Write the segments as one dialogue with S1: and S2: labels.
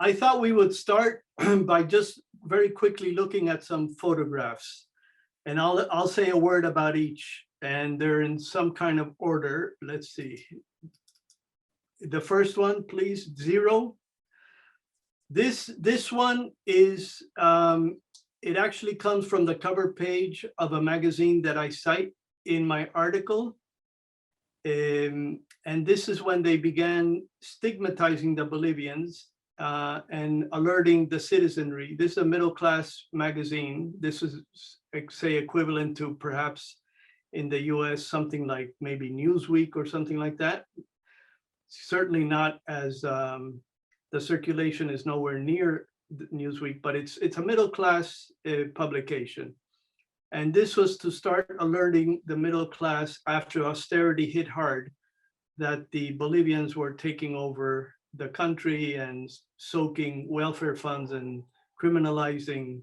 S1: I thought we would start by just very quickly looking at some photographs, and I'll say a word about each, and they're in some kind of order. Let's see. The first one, please, 0. This one is, it actually comes from the cover page of a magazine that I cite in my article. And this is when they began stigmatizing the Bolivians and alerting the citizenry. This is a middle-class magazine. This is, say, equivalent to perhaps in the US, something like maybe Newsweek or something like that. Certainly not as, the circulation is nowhere near Newsweek, but it's a middle-class publication. And this was to start alerting the middle class after austerity hit hard, that the Bolivians were taking over the country and soaking welfare funds and criminalizing,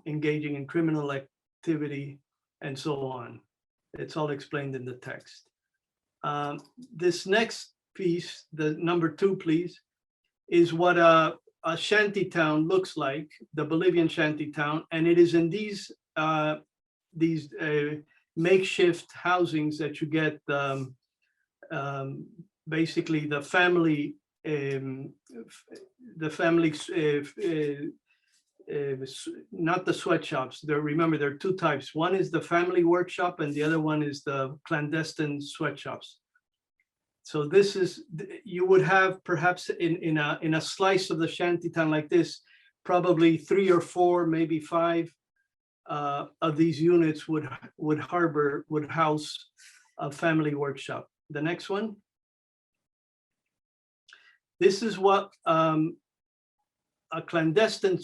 S1: engaging in criminal activity and so on. It's all explained in the text. This next piece, the number 2, please, is what a shantytown looks like, the Bolivian shantytown, and it is in these makeshift housings that you get basically the family, not the sweatshops. Remember, there are 2 types. One is the family workshop, and the other one is the clandestine sweatshops. So this is, you would have perhaps in a slice of the shantytown like this, probably 3 or 4, maybe 5 of these units would house a family workshop. The next one. This is what a clandestine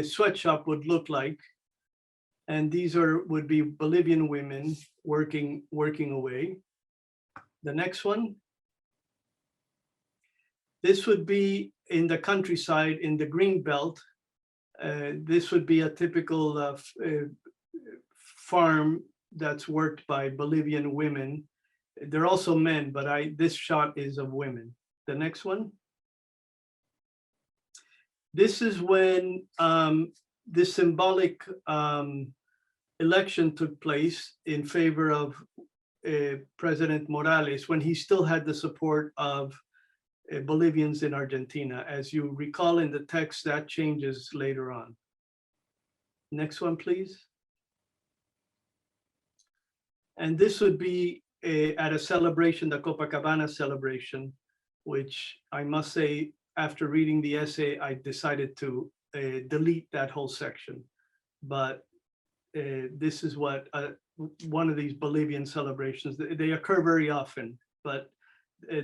S1: sweatshop would look like, and these would be Bolivian women working away. The next one. This would be in the countryside, in the green belt. This would be a typical farm that's worked by Bolivian women. They're also men, but this shot is of women. The next one. This is when this symbolic election took place in favor of President Morales, when he still had the support of Bolivians in Argentina. As you recall in the text, that changes later on. Next one, please. And this would be at a celebration, the Copacabana celebration, which I must say, after reading the essay, I decided to delete that whole section. But this is what one of these Bolivian celebrations, they occur very often, but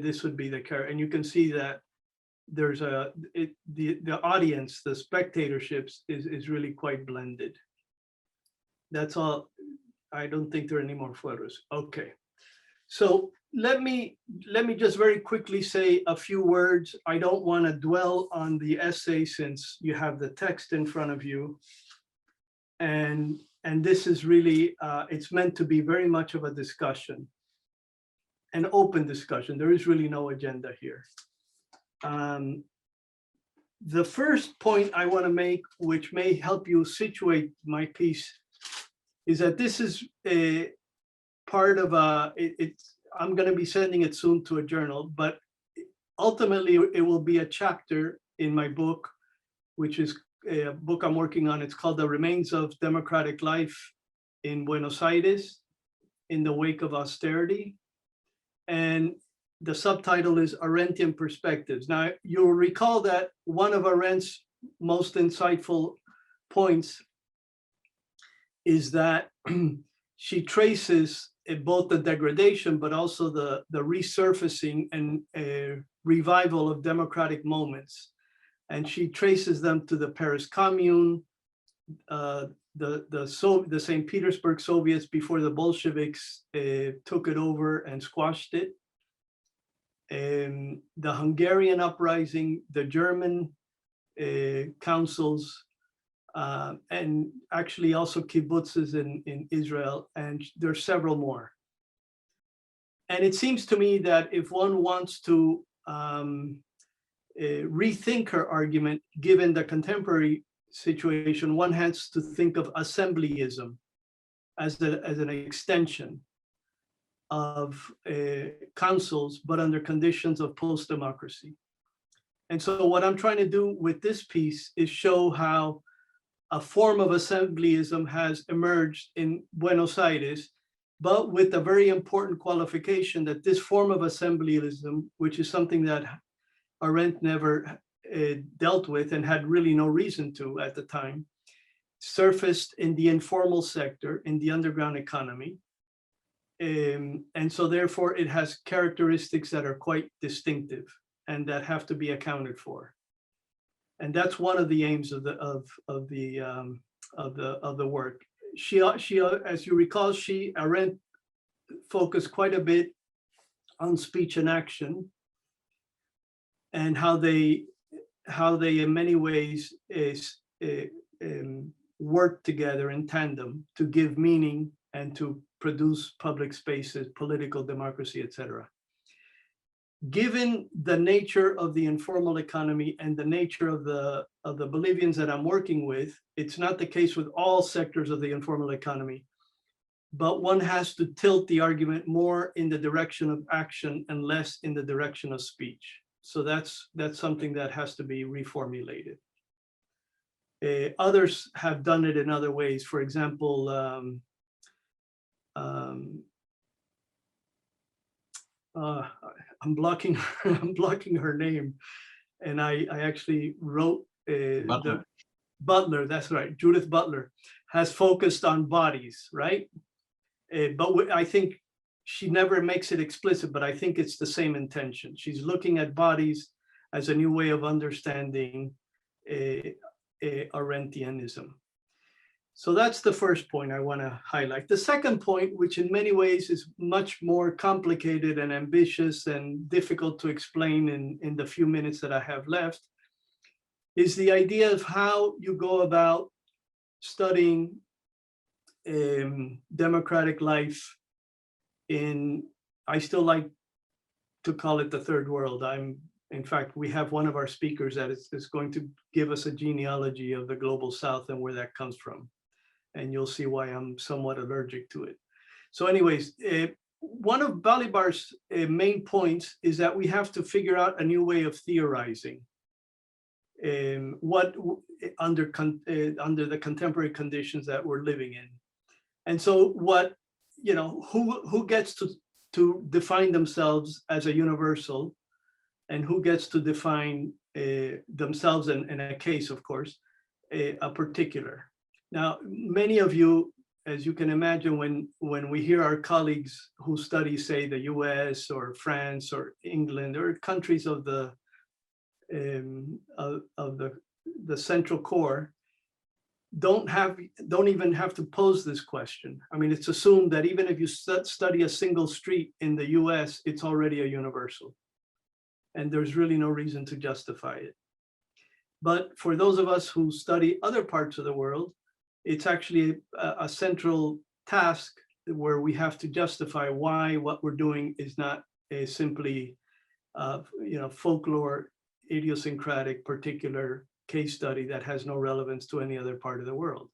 S1: this would be the character. And you can see that there's the audience, the spectatorships is really quite blended. That's all. I don't think there are any more photos. Okay. So let me just very quickly say a few words. I don't want to dwell on the essay since you have the text in front of you. And this is really, it's meant to be very much of a discussion, an open discussion. There is really no agenda here. The first point I want to make, which may help you situate my piece, is that this is a part of I'm going to be sending it soon to a journal, but ultimately it will be a chapter in my book, which is a book I'm working on. It's called The Remains of Democratic Life in Buenos Aires in the Wake of Austerity. And the subtitle is Arendtian Perspectives. Now, you'll recall that one of Arendt's most insightful points is that she traces both the degradation, but also the resurfacing and revival of democratic moments. And she traces them to the Paris Commune, the St. Petersburg Soviets before the Bolsheviks took it over and squashed it, the Hungarian uprising, the German councils, and actually also kibbutzes in Israel, and there's several more. And it seems to me that if one wants to rethink her argument, given the contemporary situation, one has to think of assemblyism as an extension of councils, but under conditions of post-democracy. And so what I'm trying to do with this piece is show how a form of assemblyism has emerged in Buenos Aires, but with a very important qualification that this form of assemblyism, which is something that Arendt never dealt with and had really no reason to at the time, surfaced in the informal sector, in the underground economy. And so therefore it has characteristics that are quite distinctive and that have to be accounted for. And that's one of the aims of the work. She, as you recall, Arendt focused quite a bit on speech and action, and how they in many ways work together in tandem to give meaning and to produce public spaces, political democracy, etc. Given the nature of the informal economy and the nature of the Bolivians that I'm working with, it's not the case with all sectors of the informal economy, but one has to tilt the argument more in the direction of action and less in the direction of speech. So that's something that has to be reformulated. Others have done it in other ways. For example, I'm blocking her name, and I actually wrote Butler. That's right. Judith Butler has focused on bodies, right? But I think she never makes it explicit, but I think it's the same intention. She's looking at bodies as a new way of understanding Arendtianism. So that's the first point I want to highlight. The second point, which in many ways is much more complicated and ambitious and difficult to explain in the few minutes that I have left, is the idea of how you go about studying democratic life in, I still like to call it the third world. In fact, we have one of our speakers that is going to give us a genealogy of the global South and where that comes from. And you'll see why I'm somewhat allergic to it. So anyways, one of Balibar's main points is that we have to figure out a new way of theorizing what under the contemporary conditions that we're living in. And so what, who gets to define themselves as a universal, and who gets to define themselves in a case, of course, a particular. Now, many of you, as you can imagine, when we hear our colleagues who study, say, the US or France or England or countries of the central core, don't even have to pose this question. I mean, it's assumed that even if you study a single street in the US, it's already a universal. And there's really no reason to justify it. But for those of us who study other parts of the world, it's actually a central task where we have to justify why what we're doing is not simply folklore, idiosyncratic, particular case study that has no relevance to any other part of the world.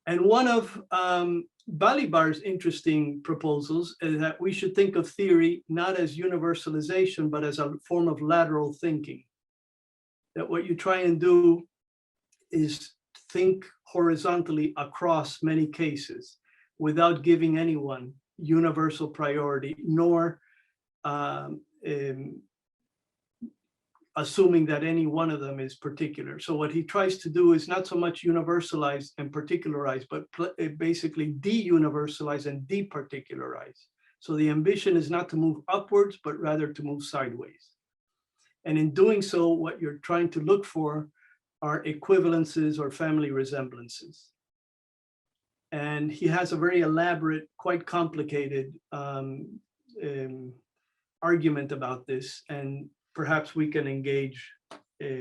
S1: And one of Balibar's interesting proposals is that we should think of theory not as universalization, but as a form of lateral thinking. That what you try and do is think horizontally across many cases without giving anyone universal priority, nor assuming that any one of them is particular. So what he tries to do is not so much universalize and particularize, but basically de-universalize and departicularize. So the ambition is not to move upwards, but rather to move sideways. And in doing so, what you're trying to look for are equivalences or family resemblances. And he has a very elaborate, quite complicated argument about this, and perhaps we can engage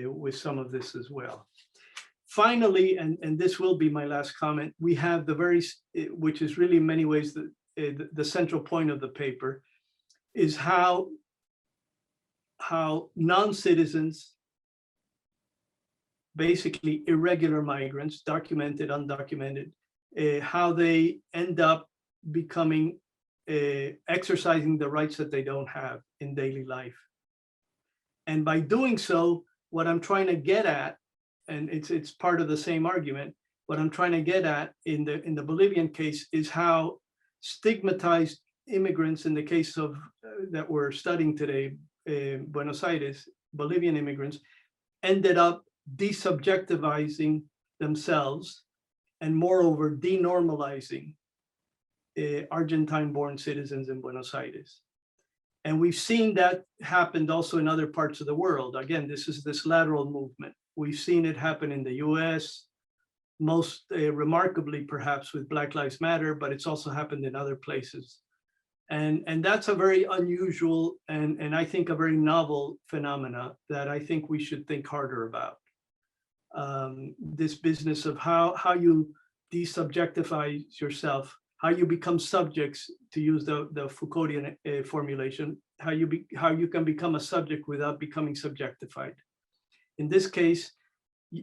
S1: with some of this as well. Finally, and this will be my last comment, we have which is really in many ways the central point of the paper, is how how non-citizens, basically irregular migrants, documented, undocumented, how they end up becoming, exercising the rights that they don't have in daily life. And by doing so, what I'm trying to get at, and it's part of the same argument, what I'm trying to get at in the Bolivian case is how stigmatized immigrants, in the case of that we're studying today, Buenos Aires, Bolivian immigrants, ended up desubjectivizing themselves and moreover denormalizing Argentine-born citizens in Buenos Aires. And we've seen that happened also in other parts of the world. Again, this is this lateral movement. We've seen it happen in the US, most remarkably perhaps with Black Lives Matter, but it's also happened in other places. And that's a very unusual and I think a very novel phenomena that I think we should think harder about. This business of how you desubjectify yourself, how you become subjects, to use the Foucauldian formulation, how you can become a subject without becoming subjectified. In this case,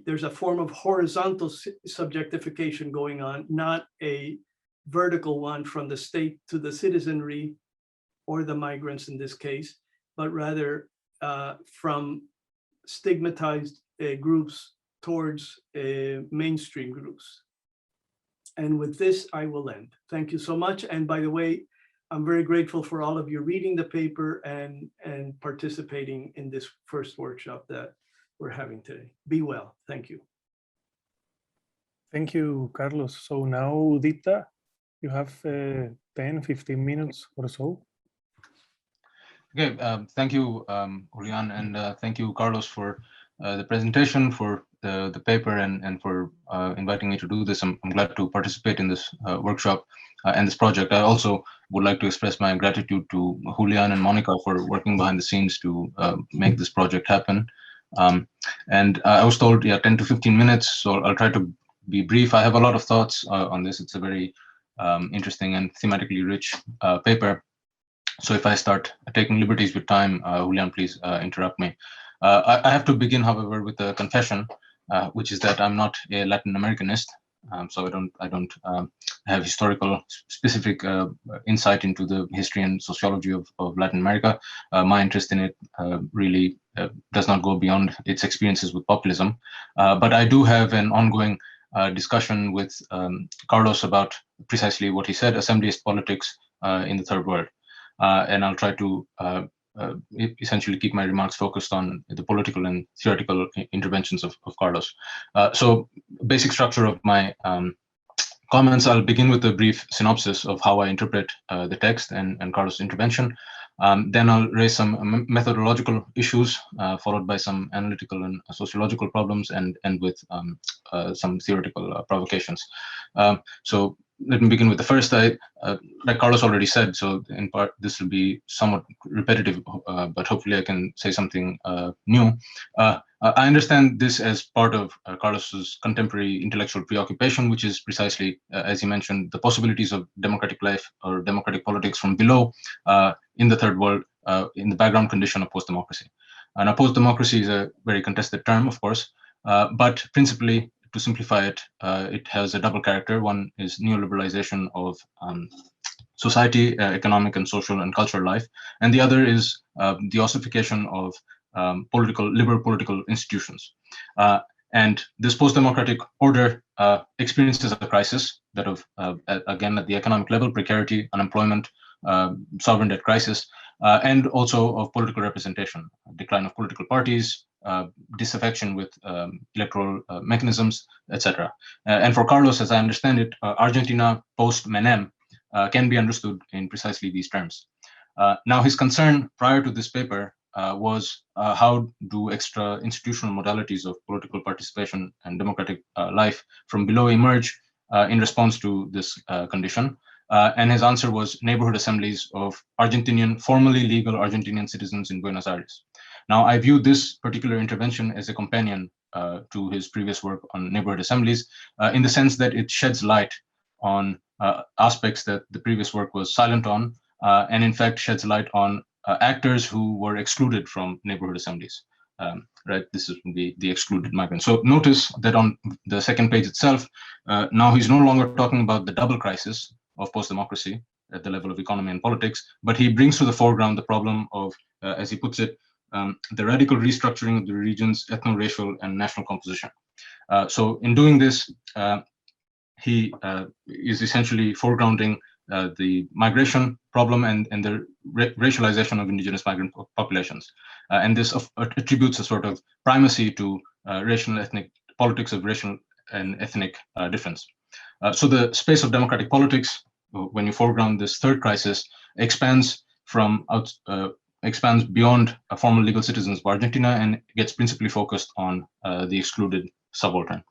S1: there's a form of horizontal subjectification going on, not a vertical one from the state to the citizenry or the migrants in this case, but rather from stigmatized groups towards mainstream groups. And with this, I will end. Thank you so much. And by the way, I'm very grateful for all of you reading the paper and participating in this first workshop that we're having today. Be well. Thank you.
S2: Thank you, Carlos. So now, Udeepta, you have 10, 15 minutes or so.
S3: Okay, thank you, Julian, and thank you, Carlos, for the presentation, for the paper, and for inviting me to do this. I'm glad to participate in this workshop and this project. I also would like to express my gratitude to Julian and Monica for working behind the scenes to make this project happen. And I was told, yeah, 10 to 15 minutes, so I'll try to be brief. I have a lot of thoughts on this. It's a very interesting and thematically rich paper. So if I start taking liberties with time, Julian, please interrupt me. I have to begin, however, with a confession, which is that I'm not a Latin Americanist. So I don't have historical specific insight into the history and sociology of Latin America. My interest in it really does not go beyond its experiences with populism. But I do have an ongoing discussion with Carlos about precisely what he said, assemblyist politics in the third world. And I'll try to essentially keep my remarks focused on the political and theoretical interventions of Carlos. So basic structure of my comments, I'll begin with a brief synopsis of how I interpret the text and Carlos' intervention. Then I'll raise some methodological issues, followed by some analytical and sociological problems, and end with some theoretical provocations. So let me begin with the first. Like Carlos already said, so in part this will be somewhat repetitive, but hopefully I can say something new. I understand this as part of Carlos's contemporary intellectual preoccupation, which is precisely, as he mentioned, the possibilities of democratic life or democratic politics from below in the third world, in the background condition of post-democracy. Now, post-democracy is a very contested term, of course, but principally, to simplify it, it has a double character. One is neoliberalization of society, economic and social and cultural life, and the other is the ossification of liberal political institutions. And this post-democratic order experiences a crisis that of, again, at the economic level, precarity, unemployment, sovereign debt crisis, and also of political representation, decline of political parties, disaffection with electoral mechanisms, etc. And for Carlos, as I understand it, Argentina post-Menem can be understood in precisely these terms. Now, his concern prior to this paper was how do extra institutional modalities of political participation and democratic life from below emerge in response to this condition. And his answer was neighborhood assemblies of formally legal Argentinian citizens in Buenos Aires. Now, I view this particular intervention as a companion to his previous work on neighborhood assemblies, in the sense that it sheds light on aspects that the previous work was silent on, and in fact sheds light on actors who were excluded from neighborhood assemblies. Right, this is the excluded migrants. So notice that on the second page itself, now he's no longer talking about the double crisis of post-democracy at the level of economy and politics, but he brings to the foreground the problem of, as he puts it, the radical restructuring of the region's ethno-racial and national composition. So in doing this, he is essentially foregrounding the migration problem and the racialization of indigenous migrant populations. And this attributes a sort of primacy to racial and ethnic politics of racial and ethnic difference. So the space of democratic politics, when you foreground this third crisis, expands beyond formal legal citizens of Argentina and gets principally focused on the excluded subaltern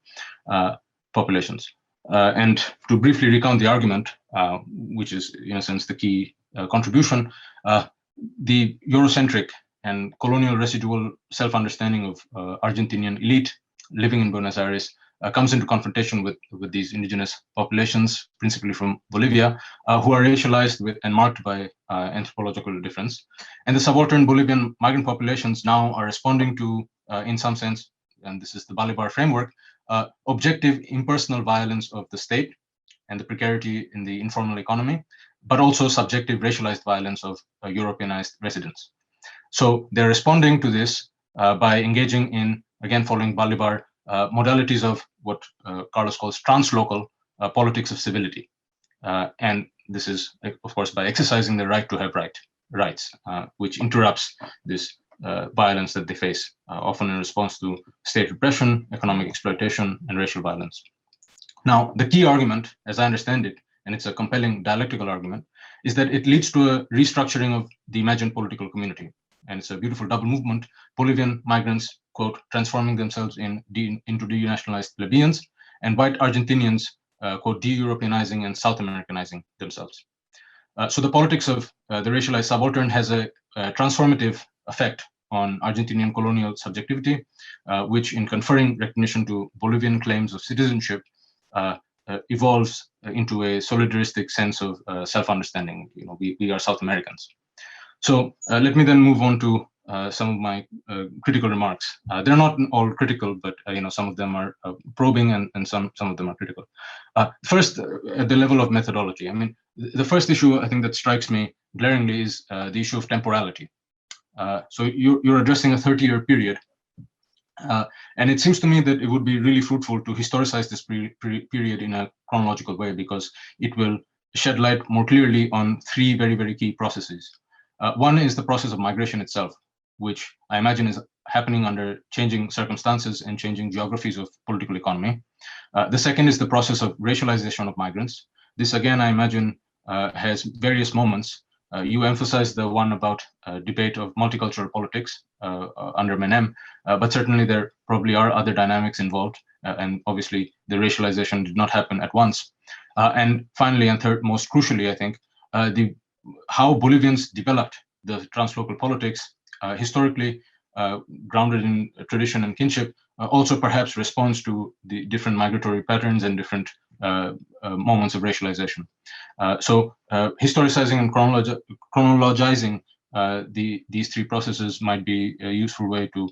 S3: populations. And to briefly recount the argument, which is in a sense the key contribution, the Eurocentric and colonial residual self-understanding of Argentinian elite living in Buenos Aires comes into confrontation with these indigenous populations, principally from Bolivia, who are racialized and marked by anthropological difference. And the subaltern Bolivian migrant populations now are responding to, in some sense, and this is the Bolivar framework, objective impersonal violence of the state and the precarity in the informal economy, but also subjective racialized violence of Europeanized residents. So they're responding to this by engaging in, again, following Bolivar, modalities of what Carlos calls translocal politics of civility. And this is, of course, by exercising the right to have rights, which interrupts this violence that they face, often in response to state repression, economic exploitation, and racial violence. Now, the key argument, as I understand it, and it's a compelling dialectical argument, is that it leads to a restructuring of the imagined political community. And it's a beautiful double movement. Bolivian migrants, quote, transforming themselves into denationalized plebeians, and white Argentinians, quote, de-Europeanizing and South Americanizing themselves. So the politics of the racialized subaltern has a transformative effect on Argentinian colonial subjectivity, which in conferring recognition to Bolivian claims of citizenship evolves into a solidaristic sense of self-understanding. You know, we are South Americans. So let me then move on to some of my critical remarks. They're not all critical, but some of them are probing and some of them are critical. First, at the level of methodology, I mean, the first issue I think that strikes me glaringly is the issue of temporality. So you're addressing a 30-year period, and it seems to me that it would be really fruitful to historicize this period in a chronological way, because it will shed light more clearly on three very, very key processes. One is the process of migration itself, which I imagine is happening under changing circumstances and changing geographies of political economy. The second is the process of racialization of migrants. This, again, I imagine has various moments. You emphasize the one about debate of multicultural politics under Menem, but certainly there probably are other dynamics involved, and obviously the racialization did not happen at once. And finally, and third, most crucially, I think, how Bolivians developed the translocal politics historically grounded in tradition and kinship, also perhaps responds to the different migratory patterns and different moments of racialization. So historicizing and chronologizing these three processes might be a useful way to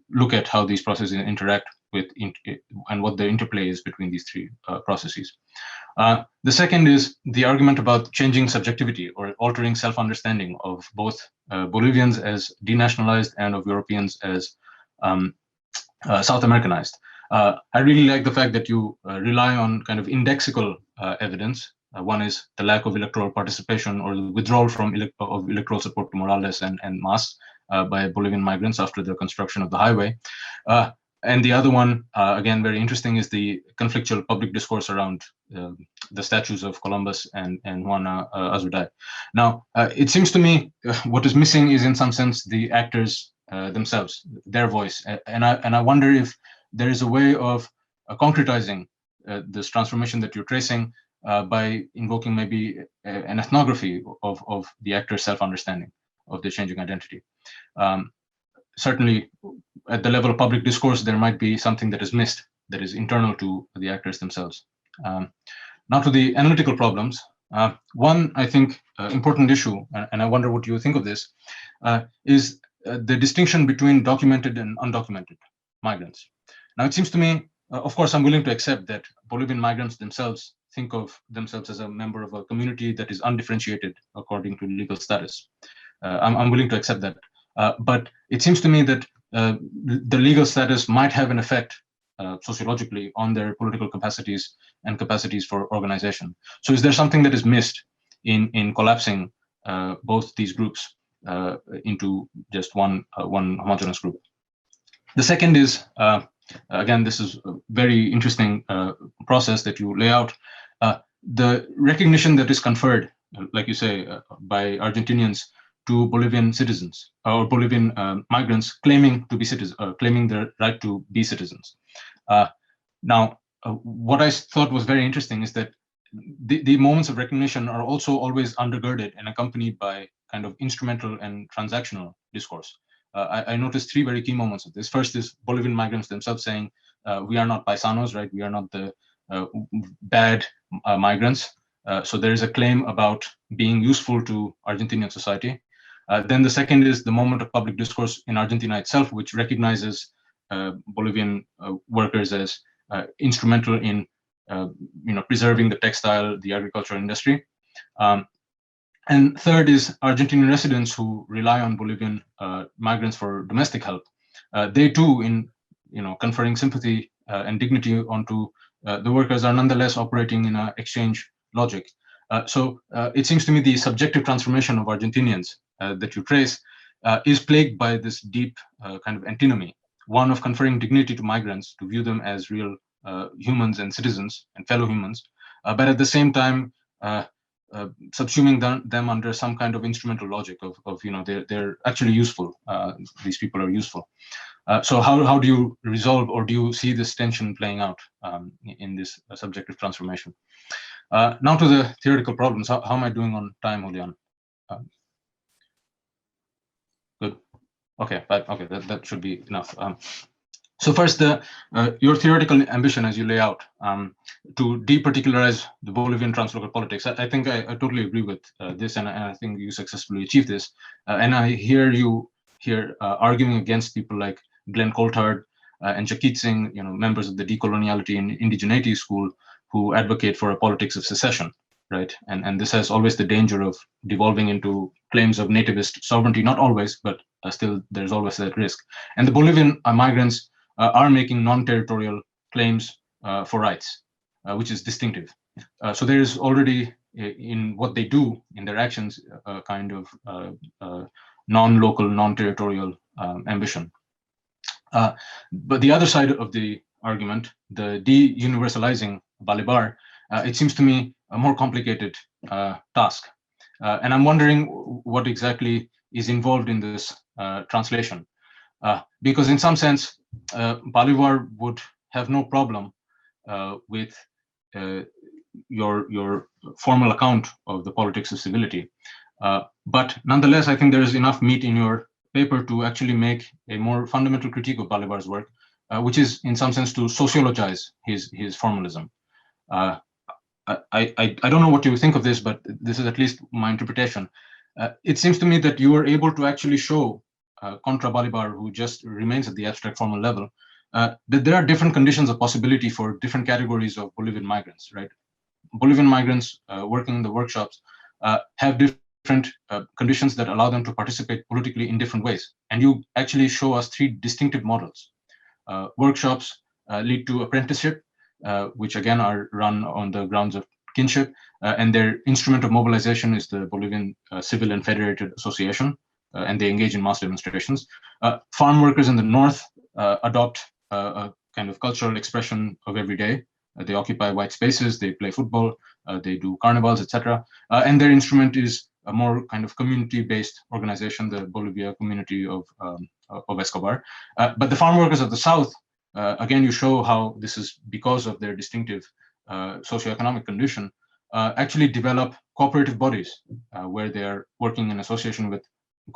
S3: look at how these processes interact with and what the interplay is between these three processes. The second is the argument about changing subjectivity or altering self-understanding of both Bolivians as denationalized and of Europeans as South Americanized. I really like the fact that you rely on kind of indexical evidence. One is the lack of electoral participation or the withdrawal from electoral support to Morales and Mas by Bolivian migrants after the construction of the highway. And the other one, again, very interesting, is the conflictual public discourse around the statues of Columbus and Juana Azurduy. Now, it seems to me what is missing is, in some sense, the actors themselves, their voice. And I wonder if there is a way of concretizing this transformation that you're tracing by invoking maybe an ethnography of the actor's self-understanding of the changing identity. Certainly, at the level of public discourse, there might be something that is missed, that is internal to the actors themselves. Now to the analytical problems. One, I think, important issue, and I wonder what you think of this, is the distinction between documented and undocumented migrants. Now, it seems to me, of course, I'm willing to accept that Bolivian migrants themselves think of themselves as a member of a community that is undifferentiated according to legal status. I'm willing to accept that. But it seems to me that the legal status might have an effect sociologically on their political capacities and capacities for organization. So is there something that is missed in collapsing both these groups into just one homogeneous group? The second is, again, this is a very interesting process that you lay out. The recognition that is conferred, like you say, by Argentinians to Bolivian citizens or Bolivian migrants claiming to be citizens, claiming their right to be citizens. Now, what I thought was very interesting is that the moments of recognition are also always undergirded and accompanied by kind of instrumental and transactional discourse. I noticed three very key moments of this. First is Bolivian migrants themselves saying, we are not paisanos, right? We are not the bad migrants. So there is a claim about being useful to Argentinian society. Then the second is the moment of public discourse in Argentina itself, which recognizes Bolivian workers as instrumental in preserving the textile, the agricultural industry. And third is Argentinian residents who rely on Bolivian migrants for domestic help. They too, in conferring sympathy and dignity onto the workers, are nonetheless operating in an exchange logic. So it seems to me the subjective transformation of Argentinians that you trace is plagued by this deep kind of antinomy, one of conferring dignity to migrants, to view them as real humans and citizens and fellow humans, but at the same time subsuming them under some kind of instrumental logic of they're actually useful. These people are useful. So how do you resolve, or do you see this tension playing out in this subjective transformation? Now to the theoretical problems. How am I doing on time, Julian? Good. Okay, that should be enough. So first, your theoretical ambition, as you lay out, to departicularize the Bolivian translocal politics. I think I totally agree with this, and I think you successfully achieved this. And I hear you here arguing against people like Glenn Coulthard and Jakit Singh, members of the decoloniality and indigeneity school, who advocate for a politics of secession, right? And this has always the danger of devolving into claims of nativist sovereignty. Not always, but still there's always that risk. And the Bolivian migrants are making non-territorial claims for rights, which is distinctive. So there is already in what they do, in their actions, a kind of non-local, non-territorial ambition. But the other side of the argument, the de-universalizing Balibar, it seems to me a more complicated task. And I'm wondering what exactly is involved in this translation. Because in some sense, Bolivar would have no problem with your formal account of the politics of civility. But nonetheless, I think there is enough meat in your paper to actually make a more fundamental critique of Bolivar's work, which is in some sense to sociologize his formalism. I don't know what you think of this, but this is at least my interpretation. It seems to me that you were able to actually show contra Bolivar, who just remains at the abstract formal level, that there are different conditions of possibility for different categories of Bolivian migrants, right? Bolivian migrants working in the workshops have different conditions that allow them to participate politically in different ways. And you actually show us three distinctive models. Workshops lead to apprenticeship, which again are run on the grounds of kinship, and their instrument of mobilization is the Bolivian Civil and Federated Association, and they engage in mass demonstrations. Farm workers in the north adopt a kind of cultural expression of every day. They occupy white spaces, they play football, they do carnivals, etc. And their instrument is a more kind of community-based organization, the Bolivia community of Escobar. But the farm workers of the south, again, you show how this is because of their distinctive socioeconomic condition, actually develop cooperative bodies where they are working in association with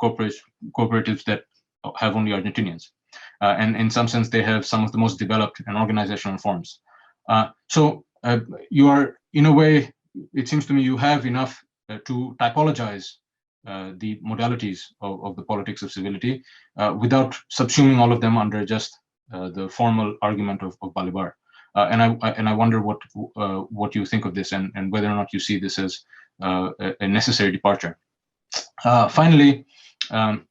S3: cooperatives that have only Argentinians. And in some sense, they have some of the most developed and organizational forms. So you are, in a way, it seems to me you have enough to typologize the modalities of the politics of civility without subsuming all of them under just the formal argument of Balibar. And I wonder what you think of this, and whether or not you see this as a necessary departure. Finally, on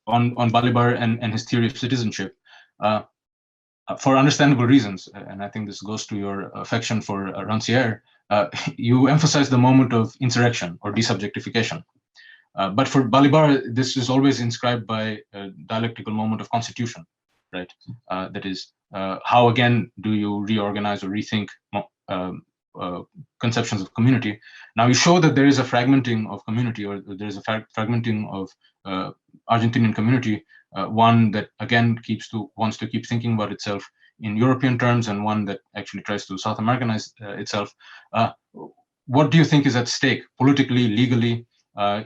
S3: Balibar and his theory of citizenship, for understandable reasons, and I think this goes to your affection for Rancière, you emphasize the moment of insurrection or desubjectification. But for Balibar, this is always inscribed by a dialectical moment of constitution, right? That is, how again do you reorganize or rethink conceptions of community? Now you show that there is a fragmenting of community, or there is a fragmenting of Argentinian community, one that again wants to keep thinking about itself in European terms, and one that actually tries to South Americanize itself. What do you think is at stake politically, legally,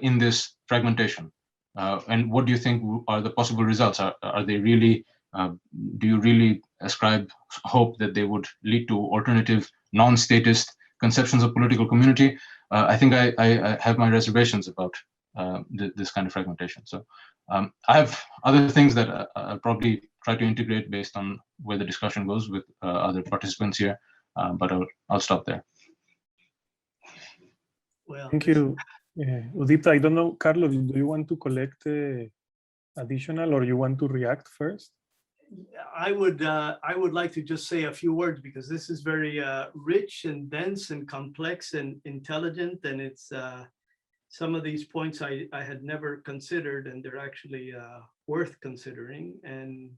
S3: in this fragmentation? And what do you think are the possible results? Are they really, do you really ascribe hope that they would lead to alternative, non-statist conceptions of political community? I think I have my reservations about this kind of fragmentation. So I have other things that I'll probably try to integrate based on where the discussion goes with other participants here, but I'll stop there.
S1: Well,
S2: thank you, Udeepta. I don't know, Carlos, do you want to collect additional, or you want to react first?
S1: I would like to just say a few words, because this is very rich and dense and complex and intelligent, and it's some of these points I had never considered, and they're actually worth considering. And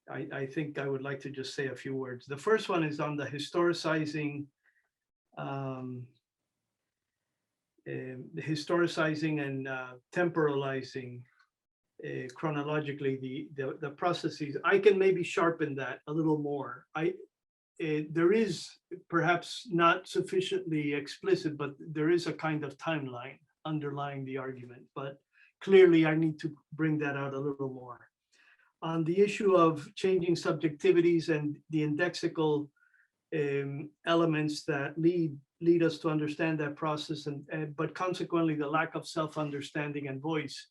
S1: I think I would like to just say a few words. The first one is on the historicizing, and temporalizing chronologically the processes. I can maybe sharpen that a little more. There is perhaps not sufficiently explicit, but there is a kind of timeline underlying the argument. But clearly, I need to bring that out a little more. On the issue of changing subjectivities and the indexical elements that lead us to understand that process, but consequently the lack of self-understanding and voice,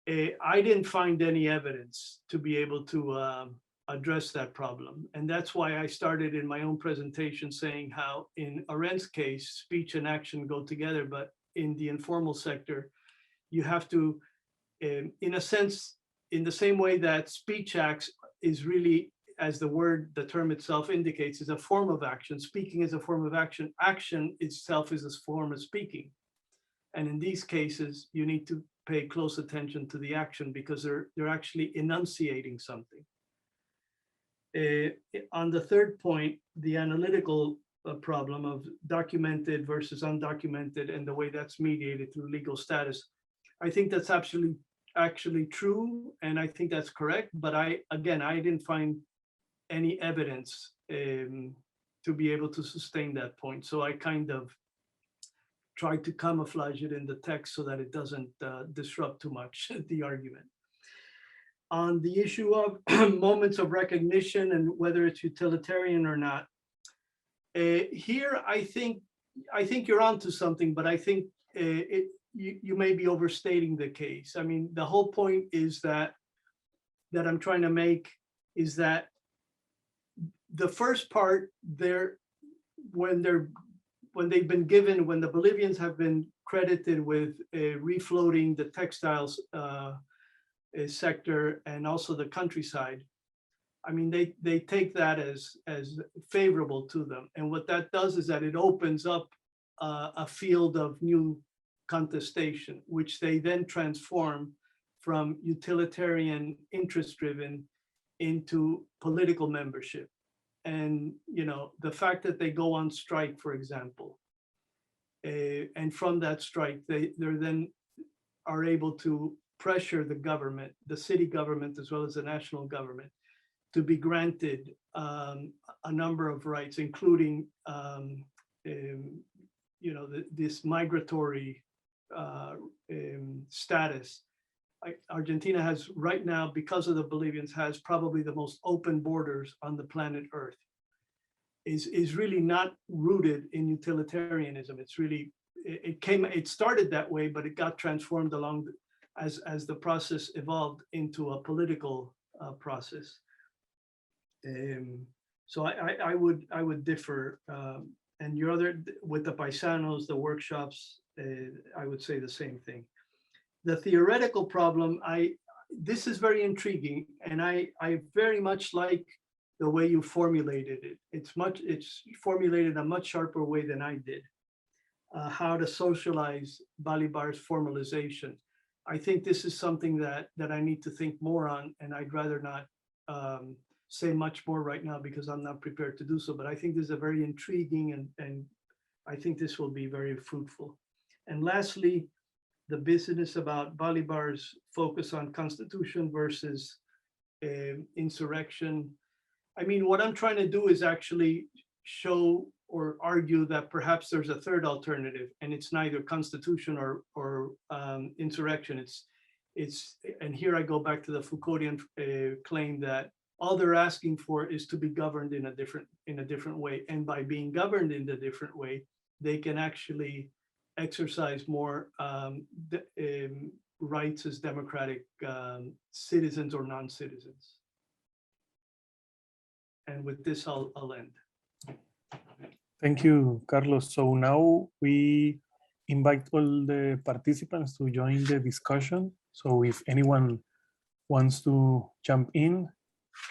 S1: I didn't find any evidence to be able to address that problem. And that's why I started in my own presentation saying how in Arendt's case, speech and action go together, but in the informal sector, you have to, in a sense, in the same way that speech acts is really, as the term itself indicates, is a form of action. Speaking is a form of action. Action itself is a form of speaking. And in these cases, you need to pay close attention to the action, because they're actually enunciating something. On the third point, the analytical problem of documented versus undocumented and the way that's mediated through legal status, I think that's actually true, and I think that's correct. But I didn't find any evidence to be able to sustain that point. So I kind of tried to camouflage it in the text so that it doesn't disrupt too much the argument. On the issue of moments of recognition and whether it's utilitarian or not, here I think you're onto something, but I think you may be overstating the case. I mean, the whole point is that I'm trying to make is that the first part there, when the Bolivians have been credited with refloating the textiles sector and also the countryside, I mean, they take that as favorable to them. And what that does is that it opens up a field of new contestation, which they then transform from utilitarian, interest-driven into political membership. And the fact that they go on strike, for example, and from that strike, they then are able to pressure the government, the city government, as well as the national government, to be granted a number of rights, including this migratory status. Argentina has right now, because of the Bolivians, has probably the most open borders on the planet Earth. is really not rooted in utilitarianism. It's really, it started that way, but it got transformed along as the process evolved into a political process. So I would differ. And your other, with the paisanos, the workshops, I would say the same thing. The theoretical problem, this is very intriguing, and I very much like the way you formulated it. It's formulated in a much sharper way than I did. How to socialize Balibar's formalization. I think this is something that I need to think more on, and I'd rather not say much more right now because I'm not prepared to do so. But I think this is a very intriguing, and I think this will be very fruitful. And lastly, the business about Balibar's focus on constitution versus insurrection. I mean, what I'm trying to do is actually show or argue that perhaps there's a third alternative, and it's neither constitution or insurrection. It's and here I go back to the Foucauldian claim that all they're asking for is to be governed in a different way, and by being governed in a different way, they can actually exercise more rights as democratic citizens or non-citizens. And with this, I'll end.
S2: Thank you, Carlos. So now we invite all the participants to join the discussion. So if anyone wants to jump in,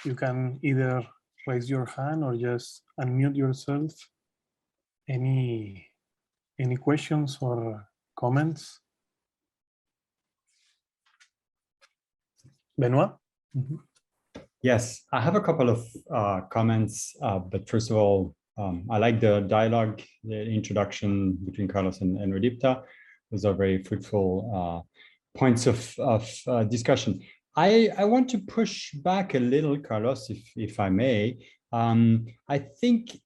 S2: you can either raise your hand or just unmute yourself. Any questions or comments? Benoit? Mm-hmm.
S4: Yes, I have a couple of comments, but first of all, I like the dialogue, the introduction between Carlos and Udeepta. Those are very fruitful points of discussion. I want to push back a little, Carlos, if I may. I think,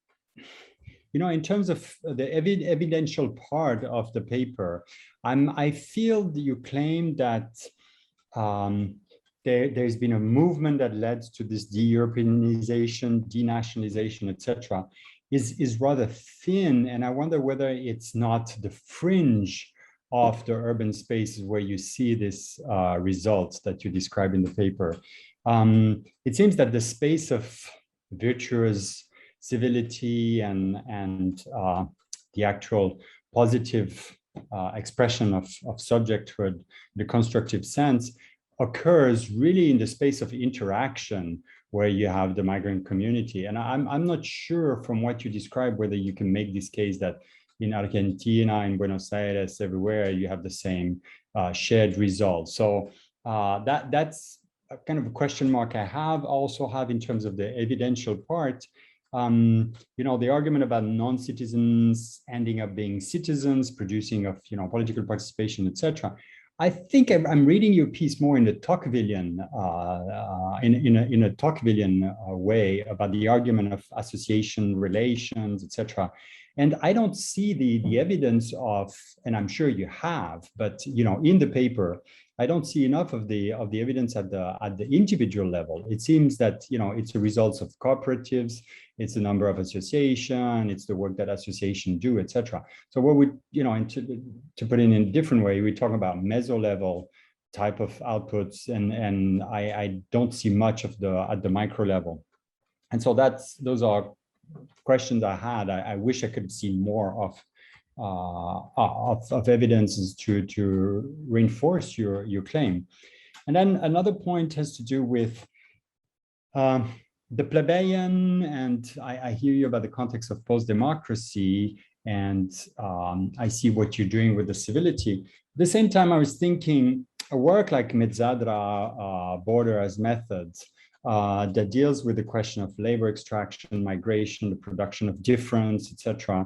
S4: you know, in terms of the evidential part of the paper, I feel that you claim that there's been a movement that led to this de-Europeanization, denationalization, etc., is rather thin. And I wonder whether it's not the fringe of the urban spaces where you see this results that you describe in the paper. It seems that the space of virtuous civility and the actual positive expression of subjecthood, the constructive sense, occurs really in the space of interaction where you have the migrant community. And I'm not sure from what you describe whether you can make this case that in Argentina, in Buenos Aires, everywhere you have the same shared results. So that's a kind of a question mark I also have in terms of the evidential part. You know, the argument about non-citizens ending up being citizens, producing of, you know, political participation, etc. I think I'm reading your piece more in the Tocquevillian, in a Tocquevillian way about the argument of association relations, etc. And I don't see the evidence of, and I'm sure you have, but you know, in the paper, I don't see enough of the evidence at the individual level. It seems that, you know, it's the results of cooperatives, it's the number of association, it's the work that association do, etc. So what we, you know, and to put it in a different way, we talk about meso level type of outputs, and I don't see much of at the micro level. And so those are questions I had. I wish I could see more of evidences to reinforce your claim. And then another point has to do with the plebeian, and I hear you about the context of post-democracy, and I see what you're doing with the civility. At the same time, I was thinking a work like Mezzadra, Border as Methods, that deals with the question of labor extraction, migration, the production of difference, etc.,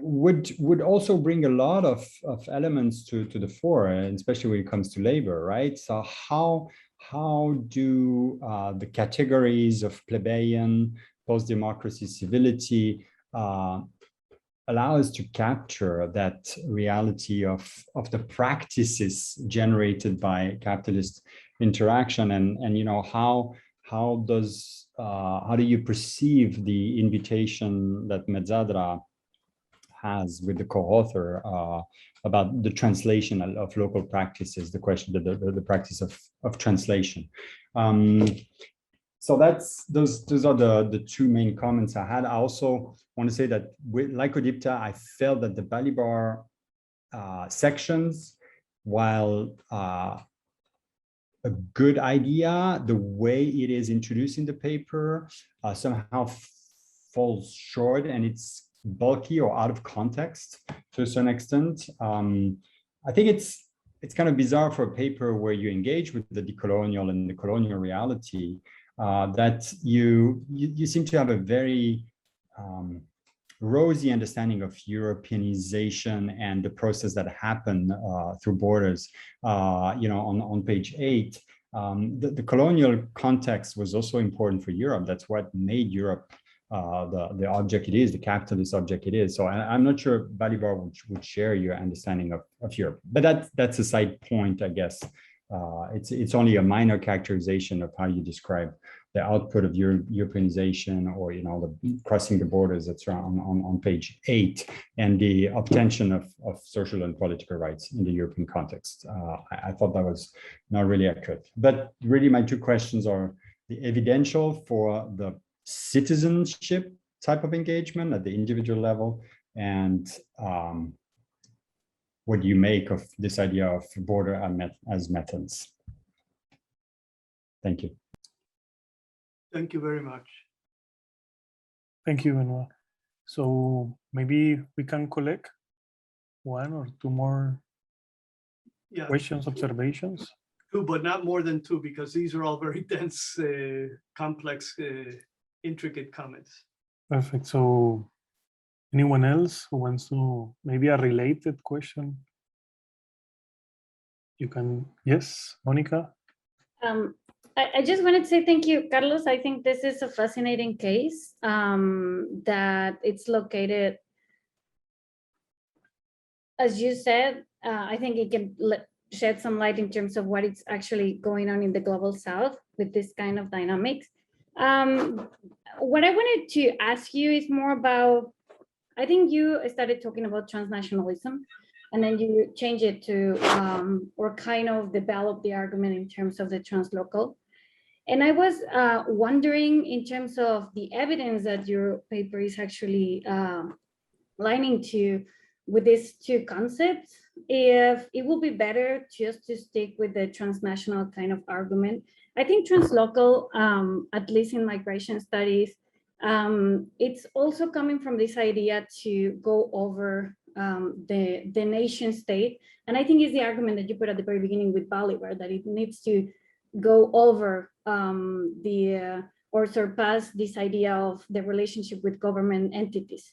S4: would also bring a lot of elements to the fore, especially when it comes to labor, right? So how do the categories of plebeian, post-democracy, civility allow us to capture that reality of the practices generated by capitalist interaction, and you know, how does how do you perceive the invitation that Mezzadra has with the co-author about the translation of local practices, the question, the practice of translation. So those are the two main comments I had. I also want to say that like Udeepta, I felt that the Balibar sections, while a good idea, the way it is introduced in the paper somehow falls short, and it's bulky or out of context to a certain extent. I think it's kind of bizarre for a paper where you engage with the decolonial and the colonial reality, that you seem to have a very rosy understanding of Europeanization and the process that happened through borders. On page 8, the colonial context was also important for Europe. That's what made Europe the object it is, the capitalist object it is. So I'm not sure Balibar would share your understanding of Europe, but that's a side point, I guess. It's only a minor characterization of how you describe the output of Europeanization, or the crossing the borders that's on page 8, and the obtention of social and political rights in the European context. I thought that was not really accurate. But really, my two questions are the evidential for the citizenship type of engagement at the individual level, and what do you make of this idea of border as methods? Thank you.
S1: Thank you very much.
S2: Thank you, Benoit. So maybe we can collect one or two more questions, observations.
S1: Two, but not more than two, because these are all very dense, complex, intricate comments.
S2: Perfect. So anyone else who wants to, maybe a related question? You can, yes, Monica?
S5: I just wanted to say thank you, Carlos. I think this is a fascinating case, that it's located, as you said, I think it can shed some light in terms of what is actually going on in the global South with this kind of dynamics. What I wanted to ask you is more about, I think you started talking about transnationalism, and then you change it to, or kind of develop the argument in terms of the translocal. And I was wondering, in terms of the evidence that your paper is actually lining to with these two concepts, if it will be better just to stick with the transnational kind of argument. I think translocal, at least in migration studies, it's also coming from this idea to go over the nation state. And I think it's the argument that you put at the very beginning with Bolivar, that it needs to go over or surpass this idea of the relationship with government entities.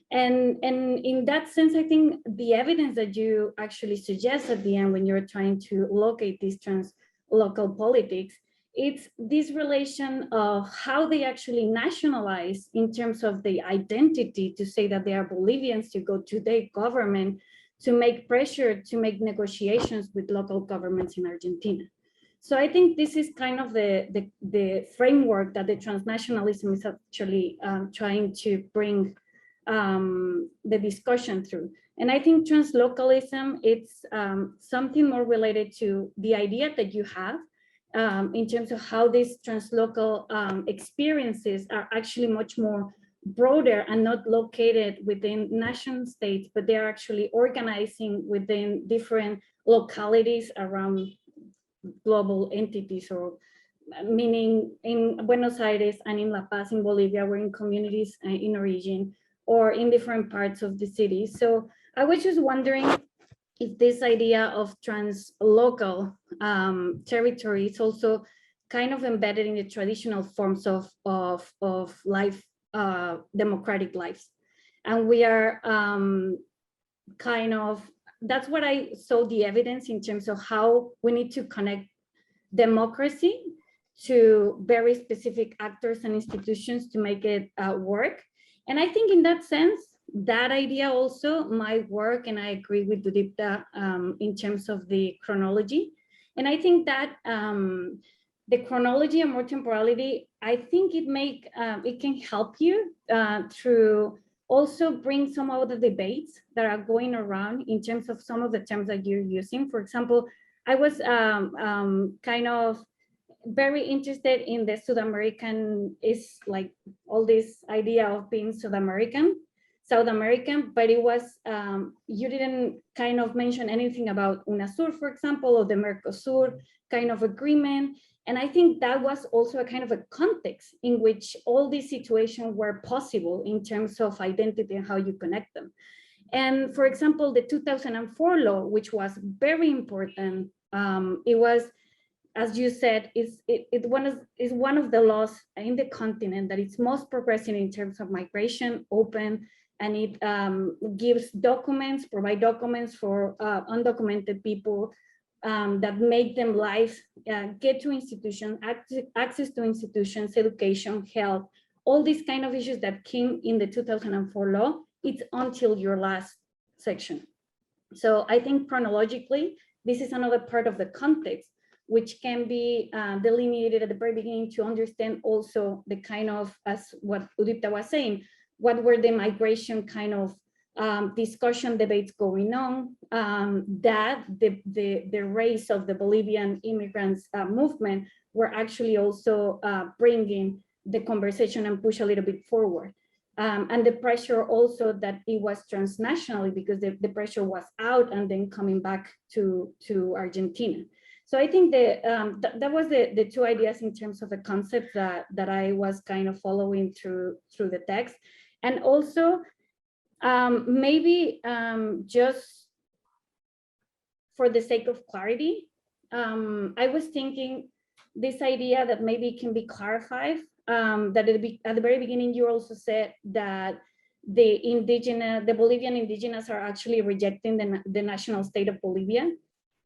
S5: And in that sense, I think the evidence that you actually suggest at the end when you're trying to locate these translocal politics, it's this relation of how they actually nationalize in terms of the identity, to say that they are Bolivians, to go to their government, to make pressure, to make negotiations with local governments in Argentina. So I think this is kind of the framework that the transnationalism is actually trying to bring the discussion through. And I think translocalism, it's something more related to the idea that you have in terms of how these translocal experiences are actually much more broader and not located within nation states, but they're actually organizing within different localities around global entities, or meaning in Buenos Aires and in La Paz in Bolivia, we're in communities in origin, or in different parts of the city. So I was just wondering if this idea of translocal territory is also kind of embedded in the traditional forms of life, democratic lives. And we are kind of, that's what I saw the evidence in terms of how we need to connect democracy to very specific actors and institutions to make it work. And I think in that sense, that idea also might work, and I agree with Udeepta in terms of the chronology. And I think that the chronology and more temporality I think it can help you through also bring some of the debates that are going around in terms of some of the terms that you're using. For example, I was kind of very interested in the South American, is like all this idea of being South American, but it was, you didn't kind of mention anything about UNASUR, for example, or the Mercosur kind of agreement. And I think that was also a kind of a context in which all these situations were possible in terms of identity and how you connect them. And for example, the 2004 law, which was very important, it was, as you said, is one of the laws in the continent that is most progressive in terms of migration, open, and it gives documents, provide documents for undocumented people that make them life, get to institutions, access to institutions, education, health, all these kind of issues that came in the 2004 law. It's until your last section. So I think chronologically, this is another part of the context which can be delineated at the very beginning to understand also the kind of, as what Udeepta was saying, what were the migration kind of discussion debates going on, that the race of the Bolivian immigrants movement were actually also bringing the conversation and push a little bit forward. And the pressure also that it was transnationally, because the pressure was out and then coming back to Argentina. So I think that was the two ideas in terms of the concept that I was kind of following through the text. And also maybe just for the sake of clarity, I was thinking this idea that maybe it can be clarified, that at the very beginning, you also said that the Bolivian indigenous are actually rejecting the national state of Bolivia,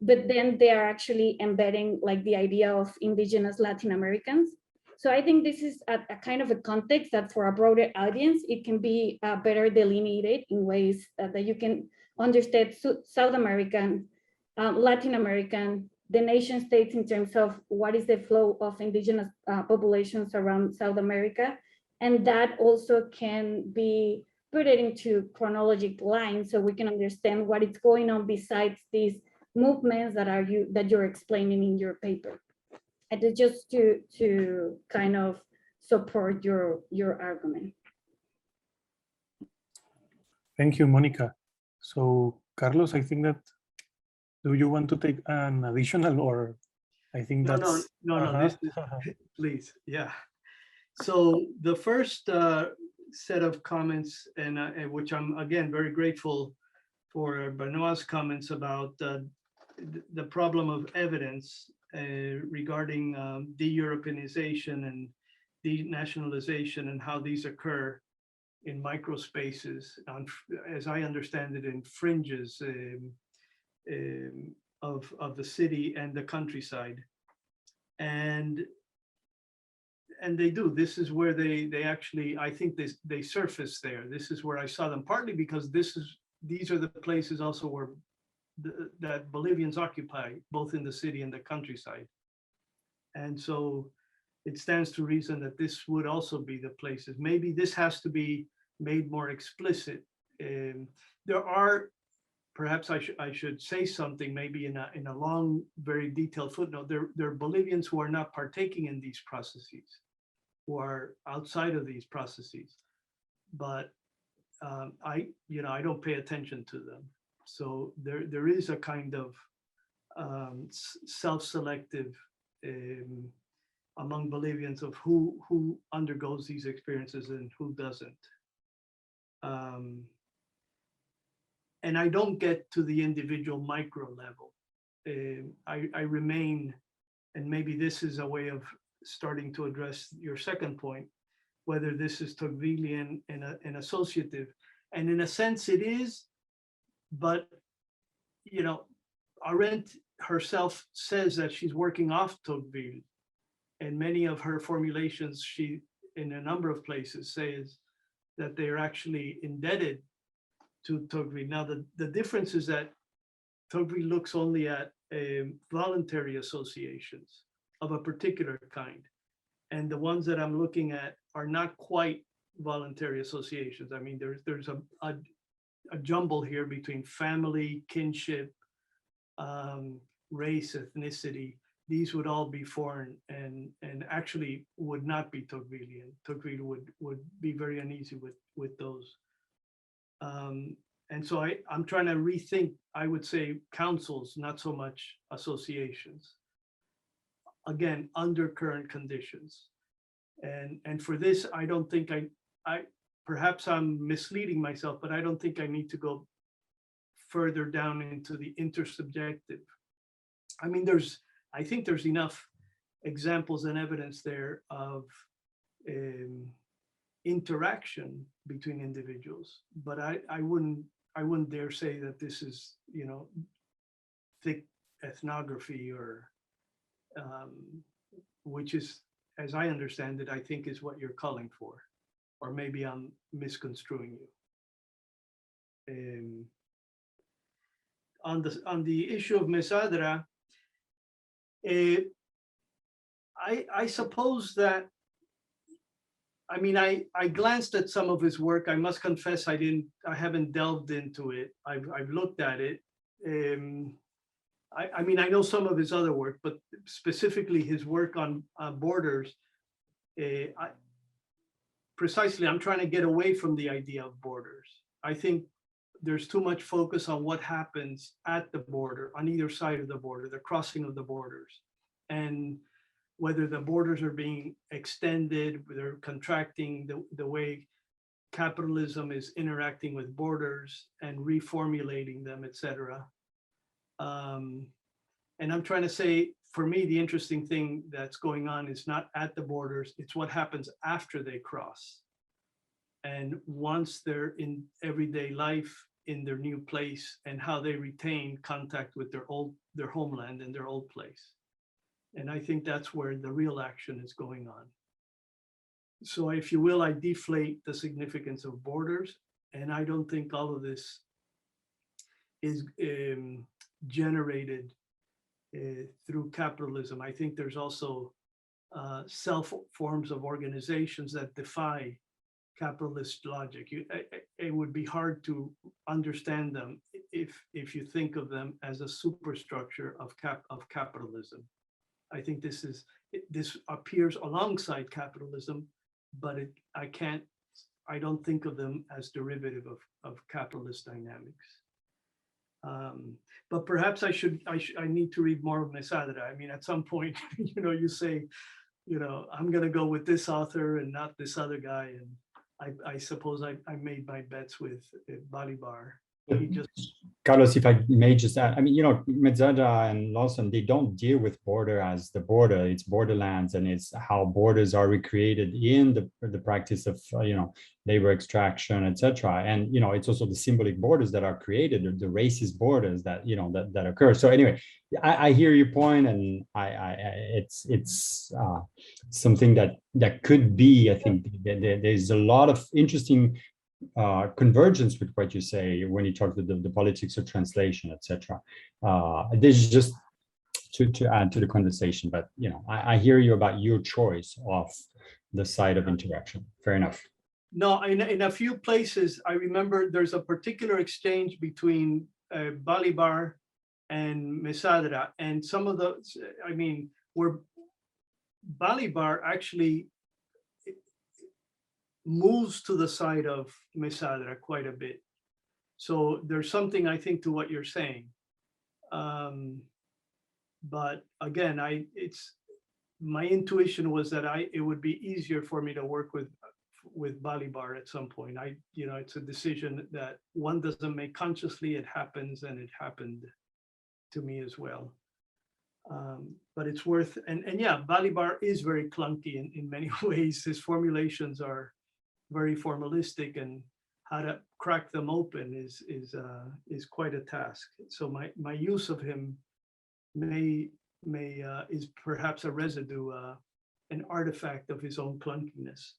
S5: but then they are actually embedding like the idea of indigenous Latin Americans. So I think this is a kind of a context that for a broader audience, it can be better delineated in ways that you can understand South American, Latin American, the nation states in terms of what is the flow of indigenous populations around South America. And that also can be put it into chronological lines so we can understand what is going on besides these movements that you're explaining in your paper. And just to kind of support your argument.
S2: Thank you, Monica. So Carlos, I think that, do you want to take an additional, or I think that's...
S1: No, this is, please, yeah. So the first set of comments, and which I'm again very grateful for Benoit's comments about the problem of evidence regarding de-Europeanization and denationalization and how these occur in microspaces, as I understand it, in fringes of the city and the countryside. And they do. This is where they actually, I think they surface there. This is where I saw them, partly because these are the places also where that Bolivians occupy, both in the city and the countryside. And so it stands to reason that this would also be the places. Maybe this has to be made more explicit. There are, perhaps I should say something maybe in a long, very detailed footnote. There are Bolivians who are not partaking in these processes, who are outside of these processes, but I don't pay attention to them. So there is a kind of self-selective among Bolivians of who undergoes these experiences and who doesn't. And I don't get to the individual micro level. I remain, and maybe this is a way of starting to address your second point, whether this is Tocquevillian and associative. And in a sense it is, but Arendt herself says that she's working off Tocqueville, and many of her formulations, she, in a number of places, says that they're actually indebted to Tocqueville. Now, the difference is that Tocqueville looks only at voluntary associations of a particular kind, and the ones that I'm looking at are not quite voluntary associations. I mean, there's a jumble here between family, kinship, race, ethnicity. These would all be foreign and actually would not be Tocquevillian. Tocqueville would be very uneasy with those. And so I'm trying to rethink, I would say, councils, not so much associations. Again, under current conditions. And for this, I don't think I perhaps I'm misleading myself, but I don't think I need to go further down into the intersubjective. I mean, I think there's enough examples and evidence there of interaction between individuals, but I wouldn't dare say that this is, you know, thick ethnography or which is, as I understand it, I think is what you're calling for, or maybe I'm misconstruing you. On the issue of Mesadra, I suppose that, I mean, I glanced at some of his work. I must confess, I haven't delved into it. I've looked at it. I mean, I know some of his other work, but specifically his work on borders, precisely, I'm trying to get away from the idea of borders. I think there's too much focus on what happens at the border, on either side of the border, the crossing of the borders, and whether the borders are being extended, they're contracting, the way capitalism is interacting with borders and reformulating them, etc. And I'm trying to say, for me, the interesting thing that's going on is not at the borders, it's what happens after they cross. And once they're in everyday life, in their new place, and how they retain contact with their homeland and their old place. And I think that's where the real action is going on. So if you will, I deflate the significance of borders, and I don't think all of this is generated through capitalism. I think there's also self forms of organizations that defy capitalist logic. It would be hard to understand them if you think of them as a superstructure of capitalism. I think this appears alongside capitalism, but I don't think of them as derivative of capitalist dynamics. But perhaps I need to read more of Mesadra. I mean, at some point, you know, you say, you know, I'm going to go with this author and not this other guy. And I suppose I made my bets with Balibar. He just,
S4: Carlos, if I may just add, I mean, you know, Mezzadra and Lawson, they don't deal with border as the border, it's borderlands, and it's how borders are recreated in the practice of, you know, labor extraction, etc. And, you know, it's also the symbolic borders that are created, or the racist borders that, you know, that occur. So anyway, I hear your point, and it's something that could be, I think there's a lot of interesting convergence with what you say when you talk to the politics of translation, etc. This is just to add to the conversation, but you know, I hear you about your choice of the side of interaction. Fair enough.
S1: No, in a few places, I remember there's a particular exchange between Balibar and Mesadra, and some of those, I mean, where Balibar actually moves to the side of Mesadra quite a bit. So there's something, I think, to what you're saying. But again, my intuition was that it would be easier for me to work with Balibar at some point. You know, it's a decision that one doesn't make consciously, it happens, and it happened to me as well. But it's worth, and yeah, Balibar is very clunky in many ways. His formulations are very formalistic, and how to crack them open is quite a task. So my use of him is perhaps a residue, an artifact of his own clunkiness.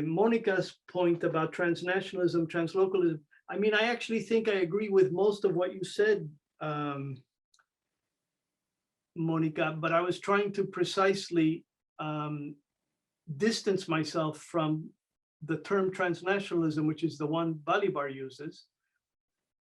S1: Monica's point about transnationalism, translocalism, I mean, I actually think I agree with most of what you said, Monica, but I was trying to precisely distance myself from the term transnationalism, which is the one Bolivar uses,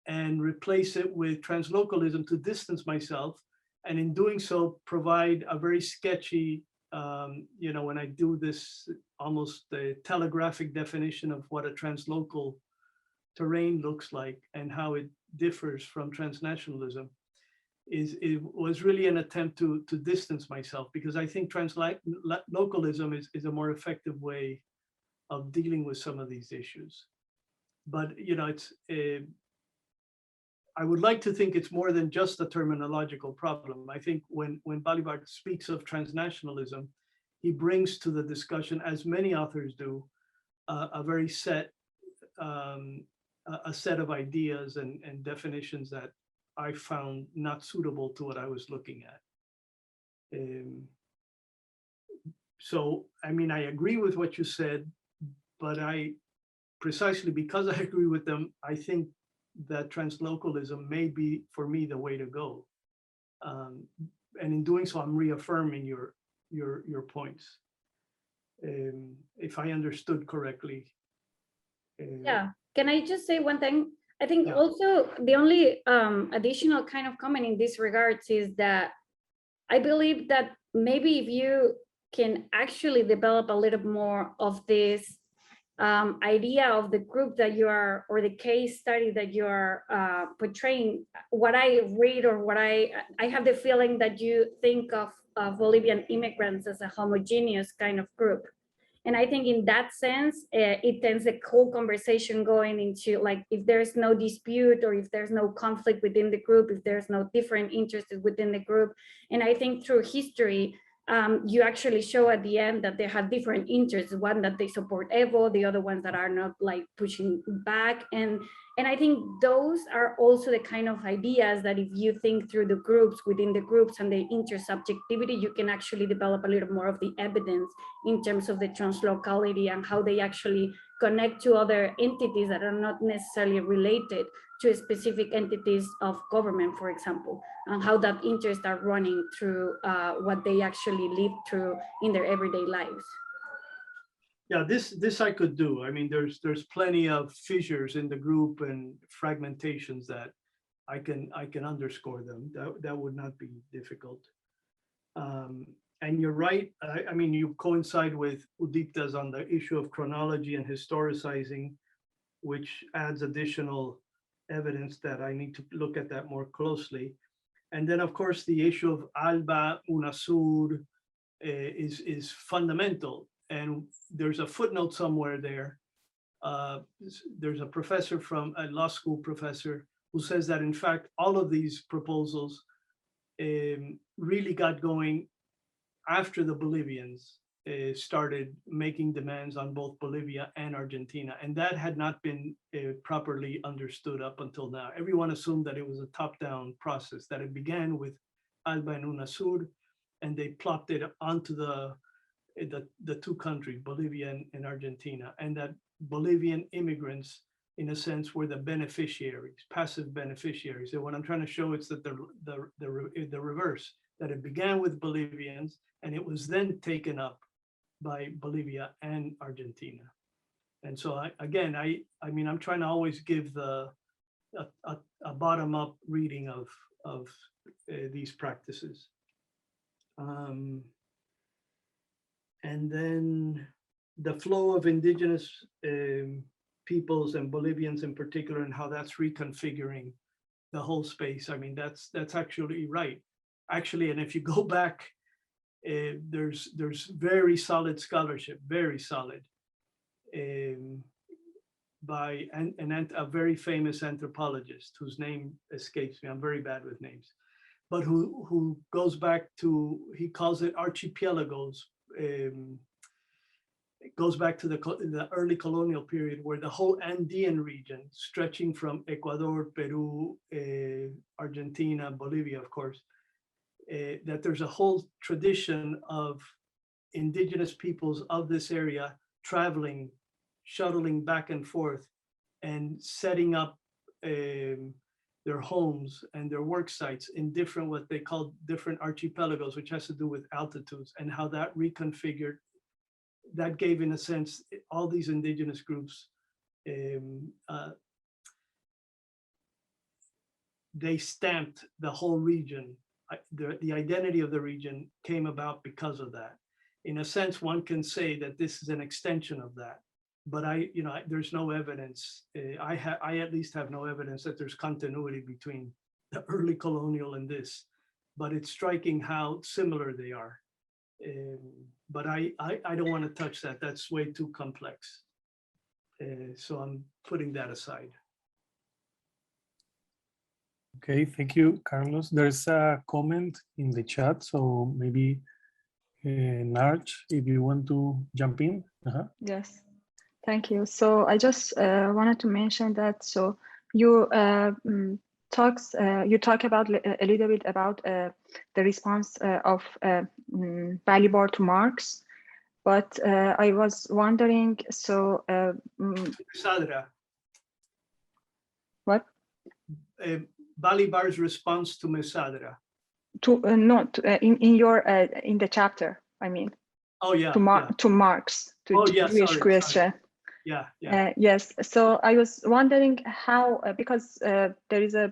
S1: and replace it with translocalism to distance myself. And in doing so, provide a very sketchy, when I do this almost a telegraphic definition of what a translocal terrain looks like and how it differs from transnationalism, it was really an attempt to distance myself, because I think translocalism is a more effective way of dealing with some of these issues. But I would like to think it's more than just a terminological problem. I think when Bolivar speaks of transnationalism, he brings to the discussion, as many authors do, a very set of ideas and definitions that I found not suitable to what I was looking at. So, I mean, I agree with what you said, but precisely because I agree with them, I think that translocalism may be, for me, the way to go. And in doing so, I'm reaffirming your points. If I understood correctly.
S5: Yeah, can I just say one thing? I think
S1: Yeah.
S5: also the only additional kind of comment in this regards is that I believe that maybe if you can actually develop a little more of this idea of the group that you are, or the case study that you are portraying, what I read, or what I have the feeling that you think of Bolivian immigrants as a homogeneous kind of group. And I think in that sense, it tends the whole conversation going into, like, if there's no dispute, or if there's no conflict within the group, if there's no different interests within the group. And I think through history, you actually show at the end that they have different interests, one that they support Evo, the other ones that are not, like, pushing back. And I think those are also the kind of ideas that if you think through the groups, within the groups and the intersubjectivity, you can actually develop a little more of the evidence in terms of the translocality and how they actually connect to other entities that are not necessarily related to specific entities of government, for example, and how that interest are running through what they actually live through in their everyday lives.
S1: Yeah, this I could do. I mean, there's plenty of fissures in the group and fragmentations that I can underscore them. That would not be difficult. And you're right. I mean, you coincide with Udeepta's on the issue of chronology and historicizing, which adds additional evidence that I need to look at that more closely. And then, of course, the issue of Alba, UNASUR is fundamental. And there's a footnote somewhere there. There's a professor from a law school professor who says that, in fact, all of these proposals really got going after the Bolivians started making demands on both Bolivia and Argentina. And that had not been properly understood up until now. Everyone assumed that it was a top-down process, that it began with Alba and UNASUR, and they plopped it onto the two countries, Bolivia and Argentina, and that Bolivian immigrants, in a sense, were the beneficiaries, passive beneficiaries. And what I'm trying to show is that the reverse, that it began with Bolivians and it was then taken up by Bolivia and Argentina. And so I mean, I'm trying to always give a bottom-up reading of these practices. And then the flow of indigenous peoples and Bolivians in particular, and how that's reconfiguring the whole space. I mean, that's actually right. Actually, and if you go back, there's very solid scholarship, very solid, by a very famous anthropologist whose name escapes me. I'm very bad with names, but who goes back to, he calls it archipelagos. It goes back to the early colonial period, where the whole Andean region, stretching from Ecuador, Peru, Argentina, Bolivia, of course, that there's a whole tradition of indigenous peoples of this area traveling, shuttling back and forth, and setting up their homes and their work sites in different, what they call different archipelagos, which has to do with altitudes, and how that reconfigured, that gave, in a sense, all these indigenous groups, they stamped the whole region. The identity of the region came about because of that. In a sense, one can say that this is an extension of that. But there's no evidence. I at least have no evidence that there's continuity between the early colonial and this. But it's striking how similar they are. But I don't want to touch that. That's way too complex. So I'm putting that aside.
S2: Okay, thank you, Carlos. There's a comment in the chat, so maybe Narj, if you want to jump in.
S6: Yes, thank you. So I just wanted to mention that. So you talk about a little bit about the response of Balibar to Marx, but I was wondering. So
S1: Sadra.
S6: What?
S1: Balibar's response to Mesadra.
S6: To not in your in the chapter, I mean.
S1: Oh yeah.
S6: To Marx, to Jewish question.
S1: Yeah.
S6: Yes. So I was wondering how, because there is a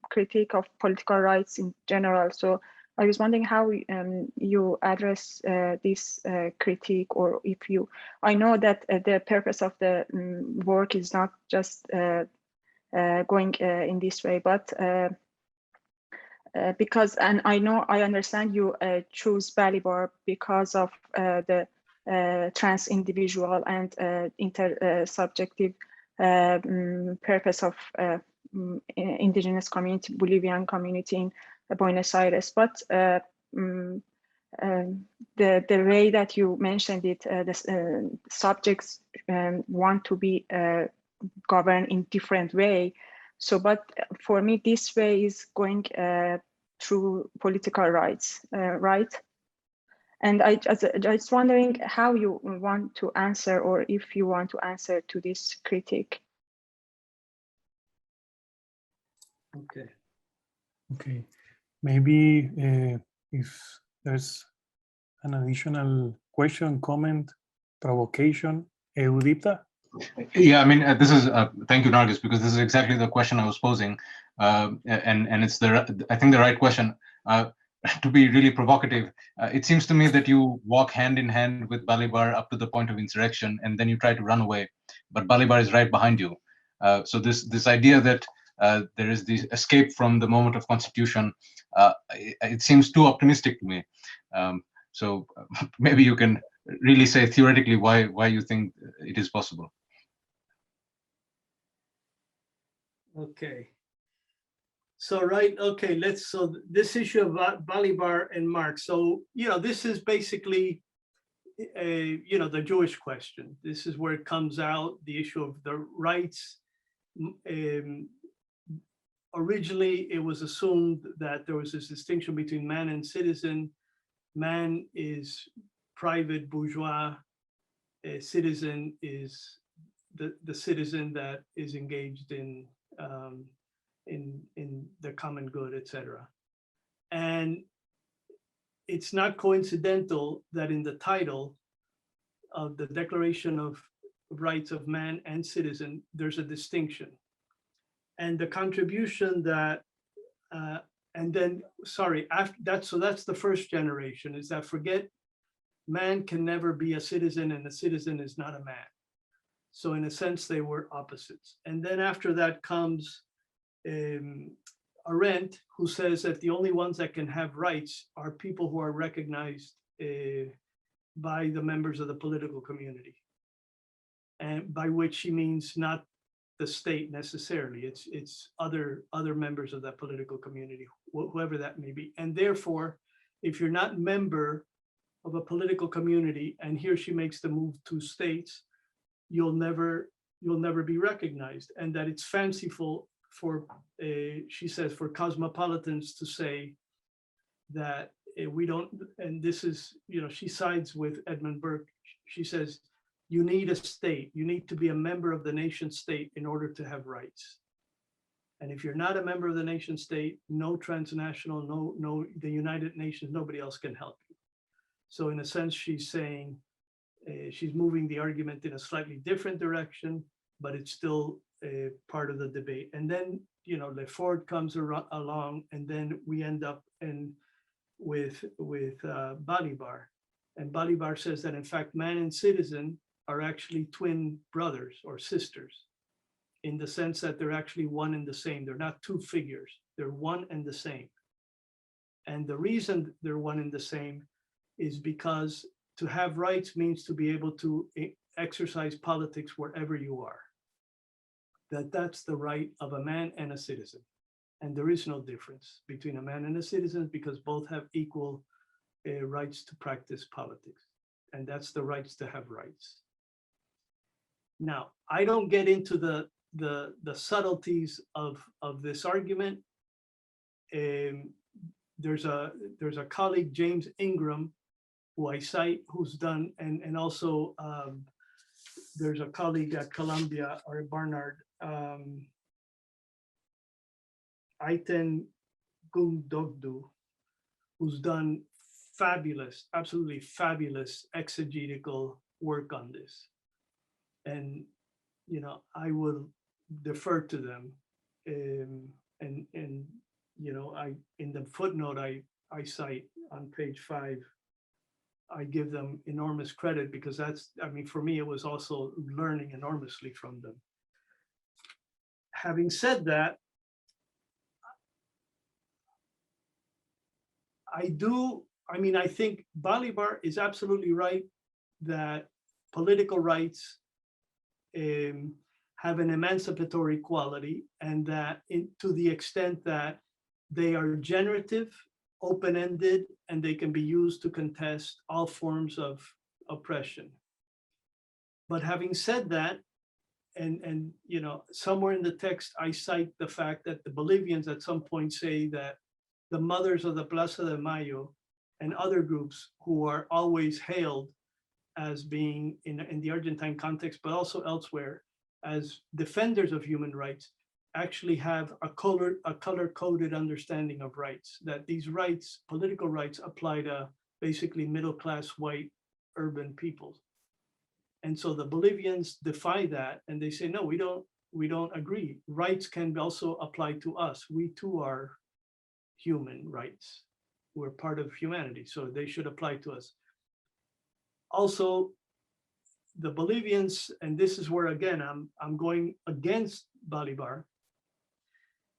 S6: critique of political rights in general. So I was wondering how you address this critique, or if you. I know that the purpose of the work is not just going in this way, but because, and I understand you choose Balibar because of the trans individual and intersubjective purpose of indigenous community, Bolivian community in Buenos Aires. But the way that you mentioned it, the subjects want to be governed in different way. So, but for me, this way is going through political rights, right? And I just wondering how you want to answer, or if you want to answer to this critique.
S2: Okay. Maybe if there's an additional question, comment, provocation, Udeepta?
S3: Yeah, I mean, this is thank you, Nargis, because this is exactly the question I was posing, and it's I think the right question. To be really provocative, it seems to me that you walk hand in hand with Balibar up to the point of insurrection, and then you try to run away, but Balibar is right behind you. So this idea that there is the escape from the moment of constitution, it seems too optimistic to me. So maybe you can really say theoretically why you think it is possible.
S1: Okay. So so this issue of Balibar and Marx. So, this is basically, the Jewish question. This is where it comes out, the issue of the rights. Originally, it was assumed that there was this distinction between man and citizen. Man is private bourgeois. Citizen is the citizen that is engaged in the common good, etc. And it's not coincidental that in the title of the Declaration of Rights of Man and Citizen, there's a distinction. And the contribution that, that's the first generation, is that forget man can never be a citizen and a citizen is not a man. So in a sense, they were opposites. And then after that comes Arendt, who says that the only ones that can have rights are people who are recognized by the members of the political community. And by which she means not the state necessarily, it's other members of that political community, whoever that may be. And therefore, if you're not member of a political community, and here she makes the move to states, you'll never be recognized. And that it's fanciful for, she says, for cosmopolitans to say that we don't, and this is, she sides with Edmund Burke. She says, you need a state, you need to be a member of the nation state in order to have rights. And if you're not a member of the nation state, no transnational, no, the United Nations, nobody else can help you. So in a sense, she's saying, she's moving the argument in a slightly different direction, but it's still part of the debate. And then, you know, Lefort comes along, and then we end up with Balibar. And Balibar says that in fact, man and citizen are actually twin brothers or sisters, in the sense that they're actually one and the same. They're not two figures, they're one and the same. And the reason they're one and the same is because to have rights means to be able to exercise politics wherever you are. That's the right of a man and a citizen. And there is no difference between a man and a citizen, because both have equal rights to practice politics. And that's the rights to have rights. Now, I don't get into the subtleties of this argument. There's a colleague, James Ingram, who I cite, who's done, and also there's a colleague at Columbia, or Barnard, Aiten Gungdogdu, who's done fabulous, absolutely fabulous exegetical work on this. And, you know, I will defer to them. And you know, in the footnote I cite on page 5, I give them enormous credit, because that's, I mean, for me, it was also learning enormously from them. Having said that, I think Balibar is absolutely right that political rights have an emancipatory quality, and that to the extent that they are generative, open-ended, and they can be used to contest all forms of oppression. But having said that, and you know, somewhere in the text, I cite the fact that the Bolivians at some point say that the mothers of the Plaza de Mayo and other groups who are always hailed as being in the Argentine context, but also elsewhere, as defenders of human rights, actually have a color-coded understanding of rights, that these rights, political rights, apply to basically middle-class white urban peoples. And so the Bolivians defy that, and they say, no, we don't agree. Rights can also apply to us. We too are human rights. We're part of humanity, so they should apply to us. Also, the Bolivians, and this is where, again, I'm going against Balibar,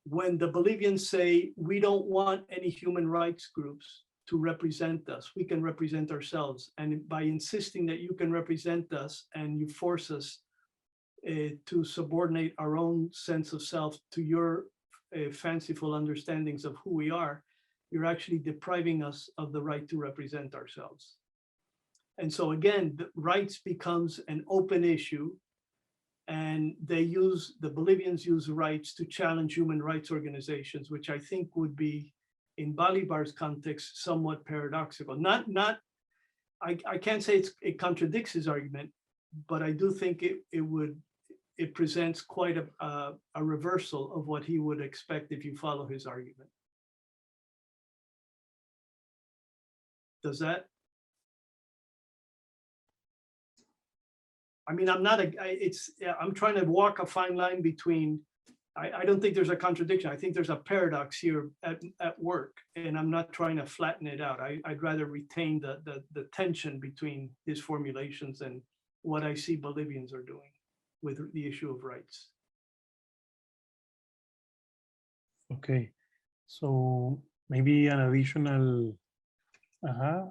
S1: when the Bolivians say, we don't want any human rights groups to represent us, we can represent ourselves. And by insisting that you can represent us and you force us to subordinate our own sense of self to your fanciful understandings of who we are, you're actually depriving us of the right to represent ourselves. And so again, the rights becomes an open issue, and the Bolivians use rights to challenge human rights organizations, which I think would be, in Balibar's context, somewhat paradoxical. I can't say it contradicts his argument, but I do think it presents quite a reversal of what he would expect if you follow his argument. Does that? I mean, I'm trying to walk a fine line between, I don't think there's a contradiction. I think there's a paradox here at work, and I'm not trying to flatten it out. I'd rather retain the tension between his formulations and what I see Bolivians are doing with the issue of rights.
S2: Okay, so maybe an additional,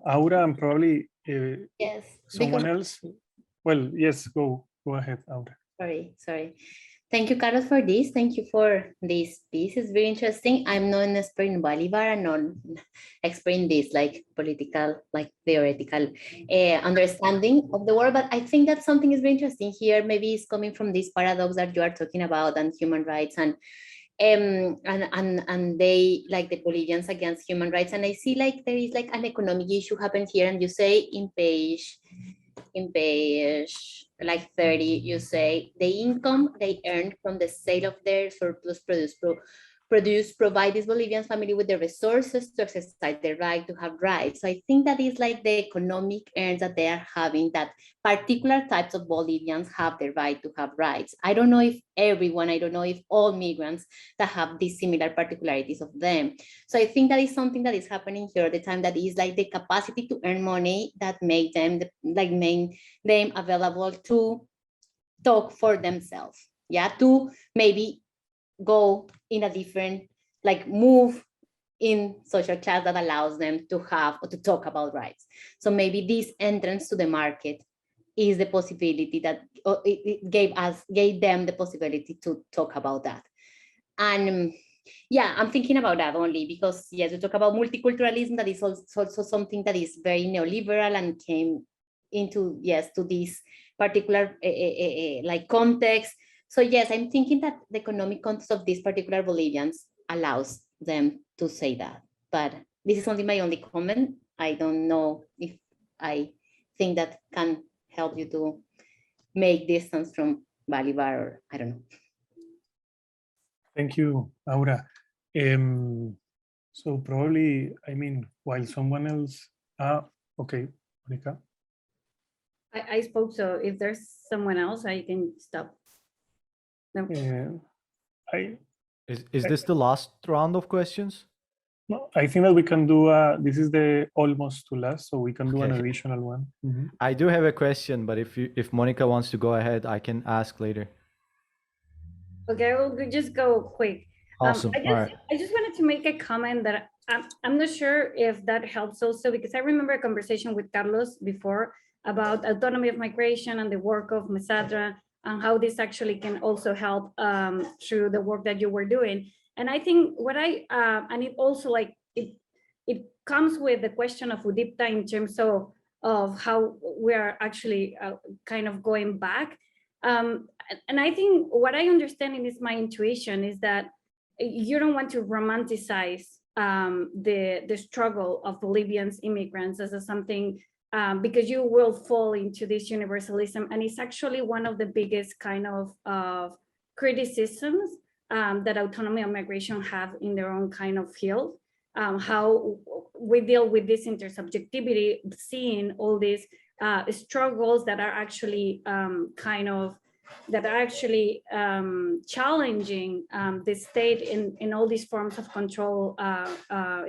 S2: Aura, and probably
S7: Yes.
S2: someone else. Well, yes, go ahead, Aura.
S7: Sorry. Thank you, Carlos, for this. Thank you for this piece. It's very interesting. I'm not an expert in Bolivar and not expert in this like political, like theoretical understanding of the world, but I think that something is very interesting here. Maybe it's coming from this paradox that you are talking about and human rights and they, like the Bolivians against human rights. And I see like there is like an economic issue happened here, and you say in page in page like 30, you say the income they earned from the sale of their surplus produce provide this Bolivian family with the resources to exercise their right to have rights. So I think that is like the economic earns that they are having, that particular types of Bolivians have the right to have rights. I don't know if everyone, I don't know if all migrants that have these similar particularities of them. So I think that is something that is happening here at the time, that is like the capacity to earn money that make them available to talk for themselves. Yeah, to maybe go in a different, like move in social class that allows them to have or to talk about rights. So maybe this entrance to the market is the possibility that it gave them the possibility to talk about that. And yeah, I'm thinking about that only because, yes, we talk about multiculturalism, that is also something that is very neoliberal and came into, yes, to this particular like context. So yes, I'm thinking that the economic context of these particular Bolivians allows them to say that. But this is only my only comment. I don't know if I think that can help you to make distance from Bolivar, or I don't know.
S2: Thank you, Aura. So probably, I mean, while someone else, okay, Monica.
S5: I spoke, so if there's someone else, I can stop. No.
S8: Is this the last round of questions?
S2: No, I think that we can do, this is the almost to last, so we can do an additional one. Mm-hmm.
S8: I do have a question, but if Monica wants to go ahead, I can ask later.
S5: Okay, we'll just go quick.
S8: Awesome. All right.
S5: I just wanted to make a comment that I'm not sure if that helps also, because I remember a conversation with Carlos before about autonomy of migration and the work of Mesadra, and how this actually can also help through the work that you were doing. And I think what and it also like, it comes with the question of Udeepta in terms of how we are actually kind of going back. And I think what I understand, and is my intuition, is that you don't want to romanticize the struggle of Bolivians immigrants as something, because you will fall into this universalism. And it's actually one of the biggest kind of criticisms that autonomy of migration have in their own kind of field. How we deal with this intersubjectivity, seeing all these struggles that are actually challenging the state in all these forms of control,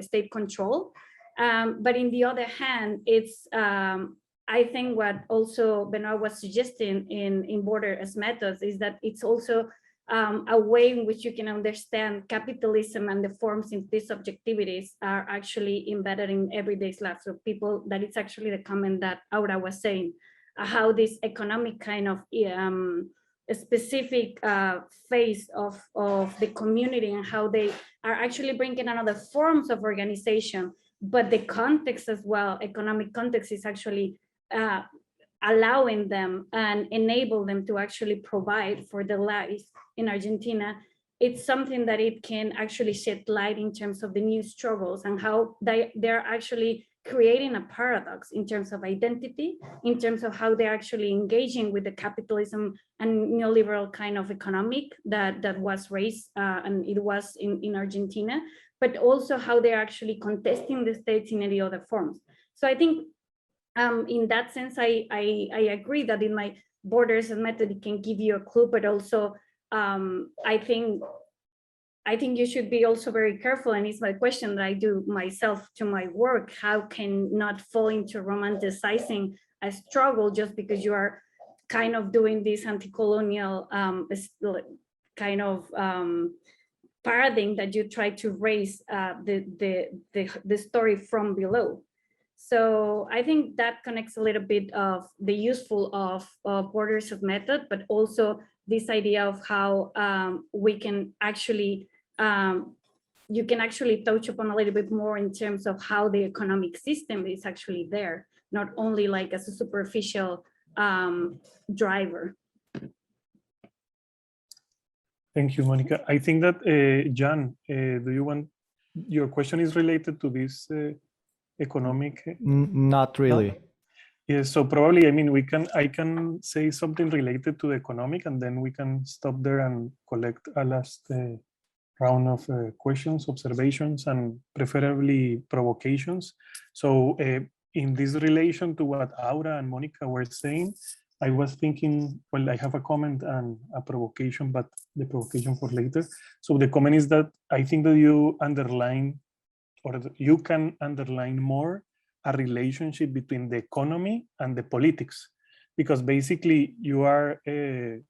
S5: state control. But in the other hand, it's I think what also Benoit was suggesting in Border as Methods is that it's also a way in which you can understand capitalism and the forms in these subjectivities are actually embedded in everyday lives of people. That it's actually the comment that Aura was saying, how this economic kind of a specific phase of the community, and how they are actually bringing another forms of organization, but the context as well, economic context, is actually allowing them and enable them to actually provide for their lives in Argentina. It's something that it can actually shed light in terms of the new struggles and how they're actually creating a paradox in terms of identity, in terms of how they're actually engaging with the capitalism and neoliberal kind of economic that was raised and it was in Argentina, but also how they're actually contesting the states in any other forms. So I think in that sense, I agree that in my Borders and Method, it can give you a clue, but also I think you should be also very careful, and it's my question that I do myself to my work, how can not fall into romanticizing a struggle just because you are kind of doing this anti-colonial kind of paradigm that you try to raise the story from below. So I think that connects a little bit of the useful of Borders of Method, but also this idea of how we can actually you can actually touch upon a little bit more in terms of how the economic system is actually there, not only like as a superficial driver.
S2: Thank you, Monica. I think that, Jan, do you want, your question is related to this economic?
S8: Not really.
S2: Yes, so probably, I mean, I can say something related to the economic, and then we can stop there and collect a last round of questions, observations, and preferably provocations. So in this relation to what Aura and Monica were saying, I was thinking, well, I have a comment and a provocation, but the provocation for later. So the comment is that I think that you underline, or you can underline more a relationship between the economy and the politics, because basically you are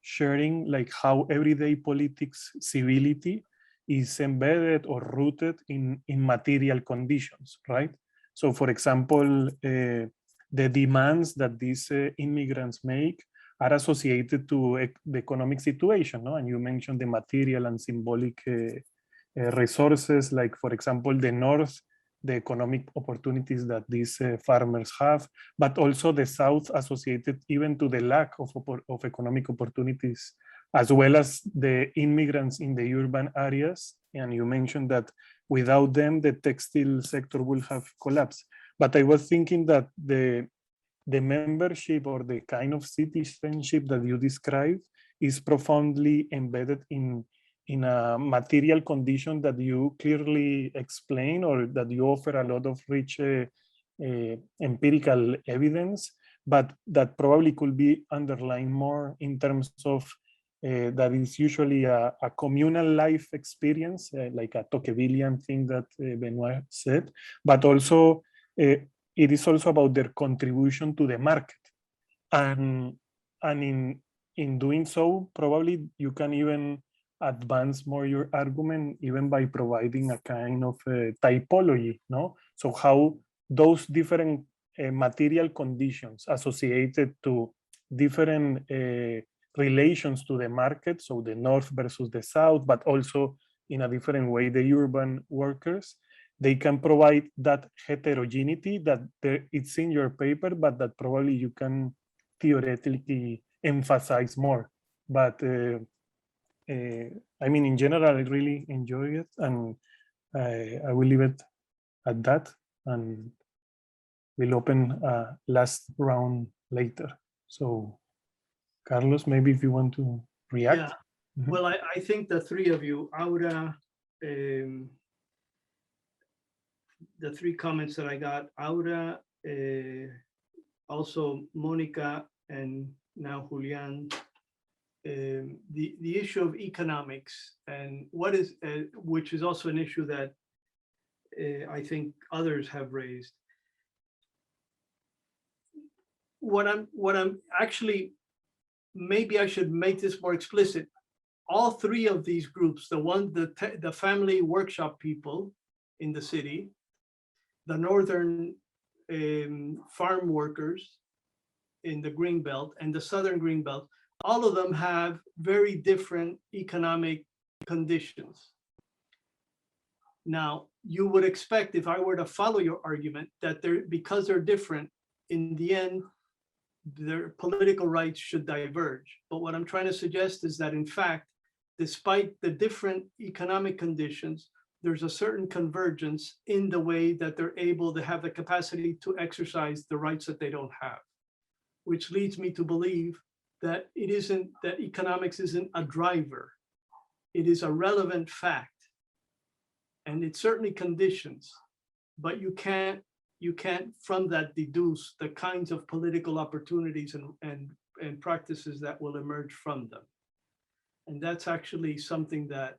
S2: sharing like how everyday politics civility is embedded or rooted in material conditions, right? So for example, the demands that these immigrants make are associated to the economic situation, no? And you mentioned the material and symbolic resources, like for example, the North, the economic opportunities that these farmers have, but also the South associated even to the lack of economic opportunities, as well as the immigrants in the urban areas. And you mentioned that without them, the textile sector will have collapsed. But I was thinking that the membership or the kind of citizenship that you described is profoundly embedded in a material condition that you clearly explain, or that you offer a lot of rich empirical evidence, but that probably could be underlined more in terms of that is usually a communal life experience, like a Tocquevillian thing that Benoit said, but also it is also about their contribution to the market. And in doing so, probably you can even advance more your argument even by providing a kind of typology, no? So how those different material conditions associated to different relations to the market, so the North versus the South, but also in a different way, the urban workers, they can provide that heterogeneity that it's in your paper, but that probably you can theoretically emphasize more. But I mean, in general, I really enjoy it, and I will leave it at that, and we'll open a last round later. So, Carlos, maybe if you want to react.
S1: Yeah. Well, I think the three of you, Aura, the three comments that I got, Aura, also Monica, and now Julian, the issue of economics, and what is, which is also an issue that I think others have raised. What I'm actually, maybe I should make this more explicit. All three of these groups, the family workshop people in the city, the northern farm workers in the Greenbelt, and the southern Greenbelt, all of them have very different economic conditions. Now, you would expect, if I were to follow your argument, that because they're different, in the end, their political rights should diverge. But what I'm trying to suggest is that, in fact, despite the different economic conditions, there's a certain convergence in the way that they're able to have the capacity to exercise the rights that they don't have, which leads me to believe that that economics isn't a driver. It is a relevant fact, and it certainly conditions, but you can't from that deduce the kinds of political opportunities and practices that will emerge from them. And that's actually something that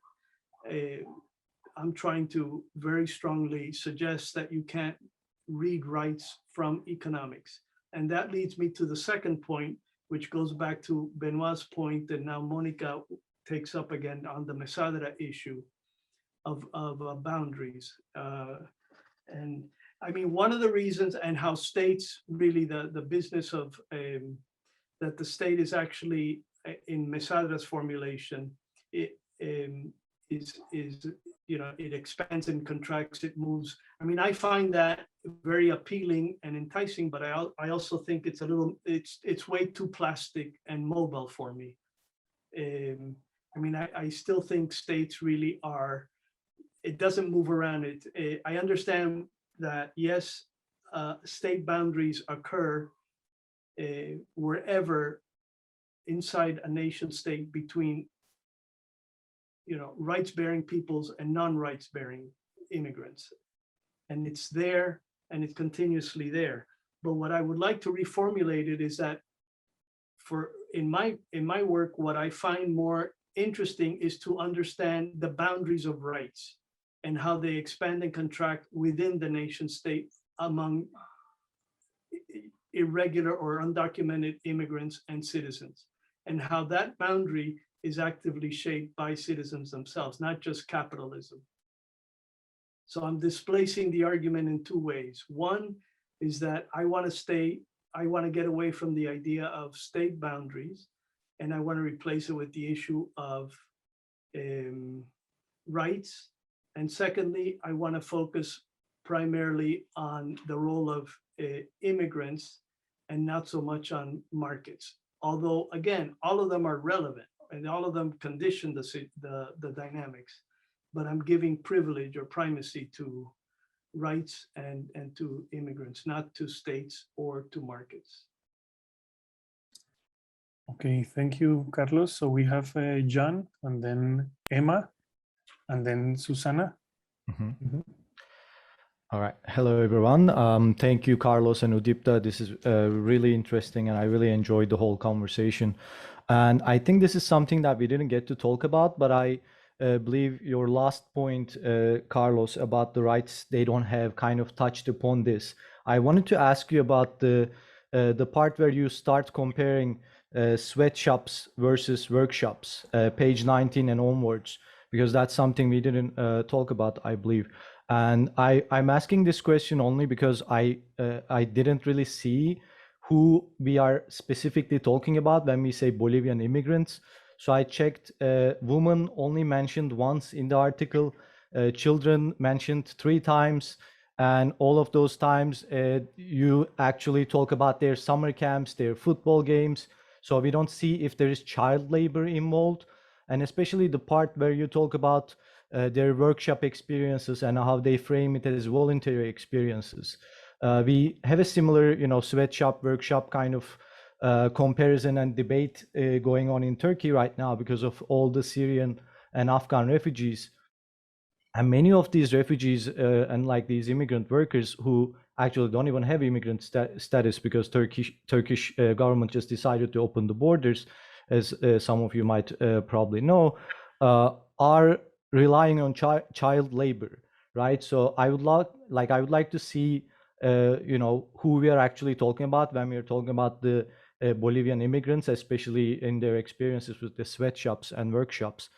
S1: I'm trying to very strongly suggest, that you can't read rights from economics. And that leads me to the second point, which goes back to Benoit's point that now Monica takes up again on the Mesadra issue of boundaries. And I mean, one of the reasons, and how states really, the business of that the state is actually, in Mesadra's formulation, it is it expands and contracts, it moves. I mean, I find that very appealing and enticing, but I also think it's it's way too plastic and mobile for me. I mean, I still think states really are, it doesn't move around. I understand that, yes, state boundaries occur wherever inside a nation state between, rights-bearing peoples and non-rights-bearing immigrants. And it's there, and it's continuously there. But what I would like to reformulate it is that in my work, what I find more interesting is to understand the boundaries of rights and how they expand and contract within the nation state among irregular or undocumented immigrants and citizens, and how that boundary is actively shaped by citizens themselves, not just capitalism. So I'm displacing the argument in two ways. One is that I want to get away from the idea of state boundaries, and I want to replace it with the issue of rights. And secondly, I want to focus primarily on the role of immigrants and not so much on markets. Although, again, all of them are relevant and all of them condition the dynamics, but I'm giving privilege or primacy to rights and to immigrants, not to states or to markets.
S2: Okay, thank you, Carlos. So we have John, and then Emma, and then Susana.
S8: All right. Hello, everyone. Thank you, Carlos and Udeepta. This is really interesting, and I really enjoyed the whole conversation. And I think this is something that we didn't get to talk about, but I believe your last point, Carlos, about the rights they don't have, kind of touched upon this. I wanted to ask you about the part where you start comparing sweatshops versus workshops, page 19 and onwards, because that's something we didn't talk about, I believe. And I'm asking this question only because I didn't really see who we are specifically talking about when we say Bolivian immigrants. So I checked, women only mentioned once in the article, children mentioned 3 times, and all of those times you actually talk about their summer camps, their football games. So we don't see if there is child labor involved, and especially the part where you talk about their workshop experiences and how they frame it as voluntary experiences. We have a similar, sweatshop, workshop kind of comparison and debate going on in Turkey right now because of all the Syrian and Afghan refugees. And many of these refugees and like these immigrant workers who actually don't even have immigrant status because Turkish government just decided to open the borders, as some of you might probably know, are relying on child labor, right? So I would like to see, who we are actually talking about when we are talking about the Bolivian immigrants, especially in their experiences with the sweatshops and workshops.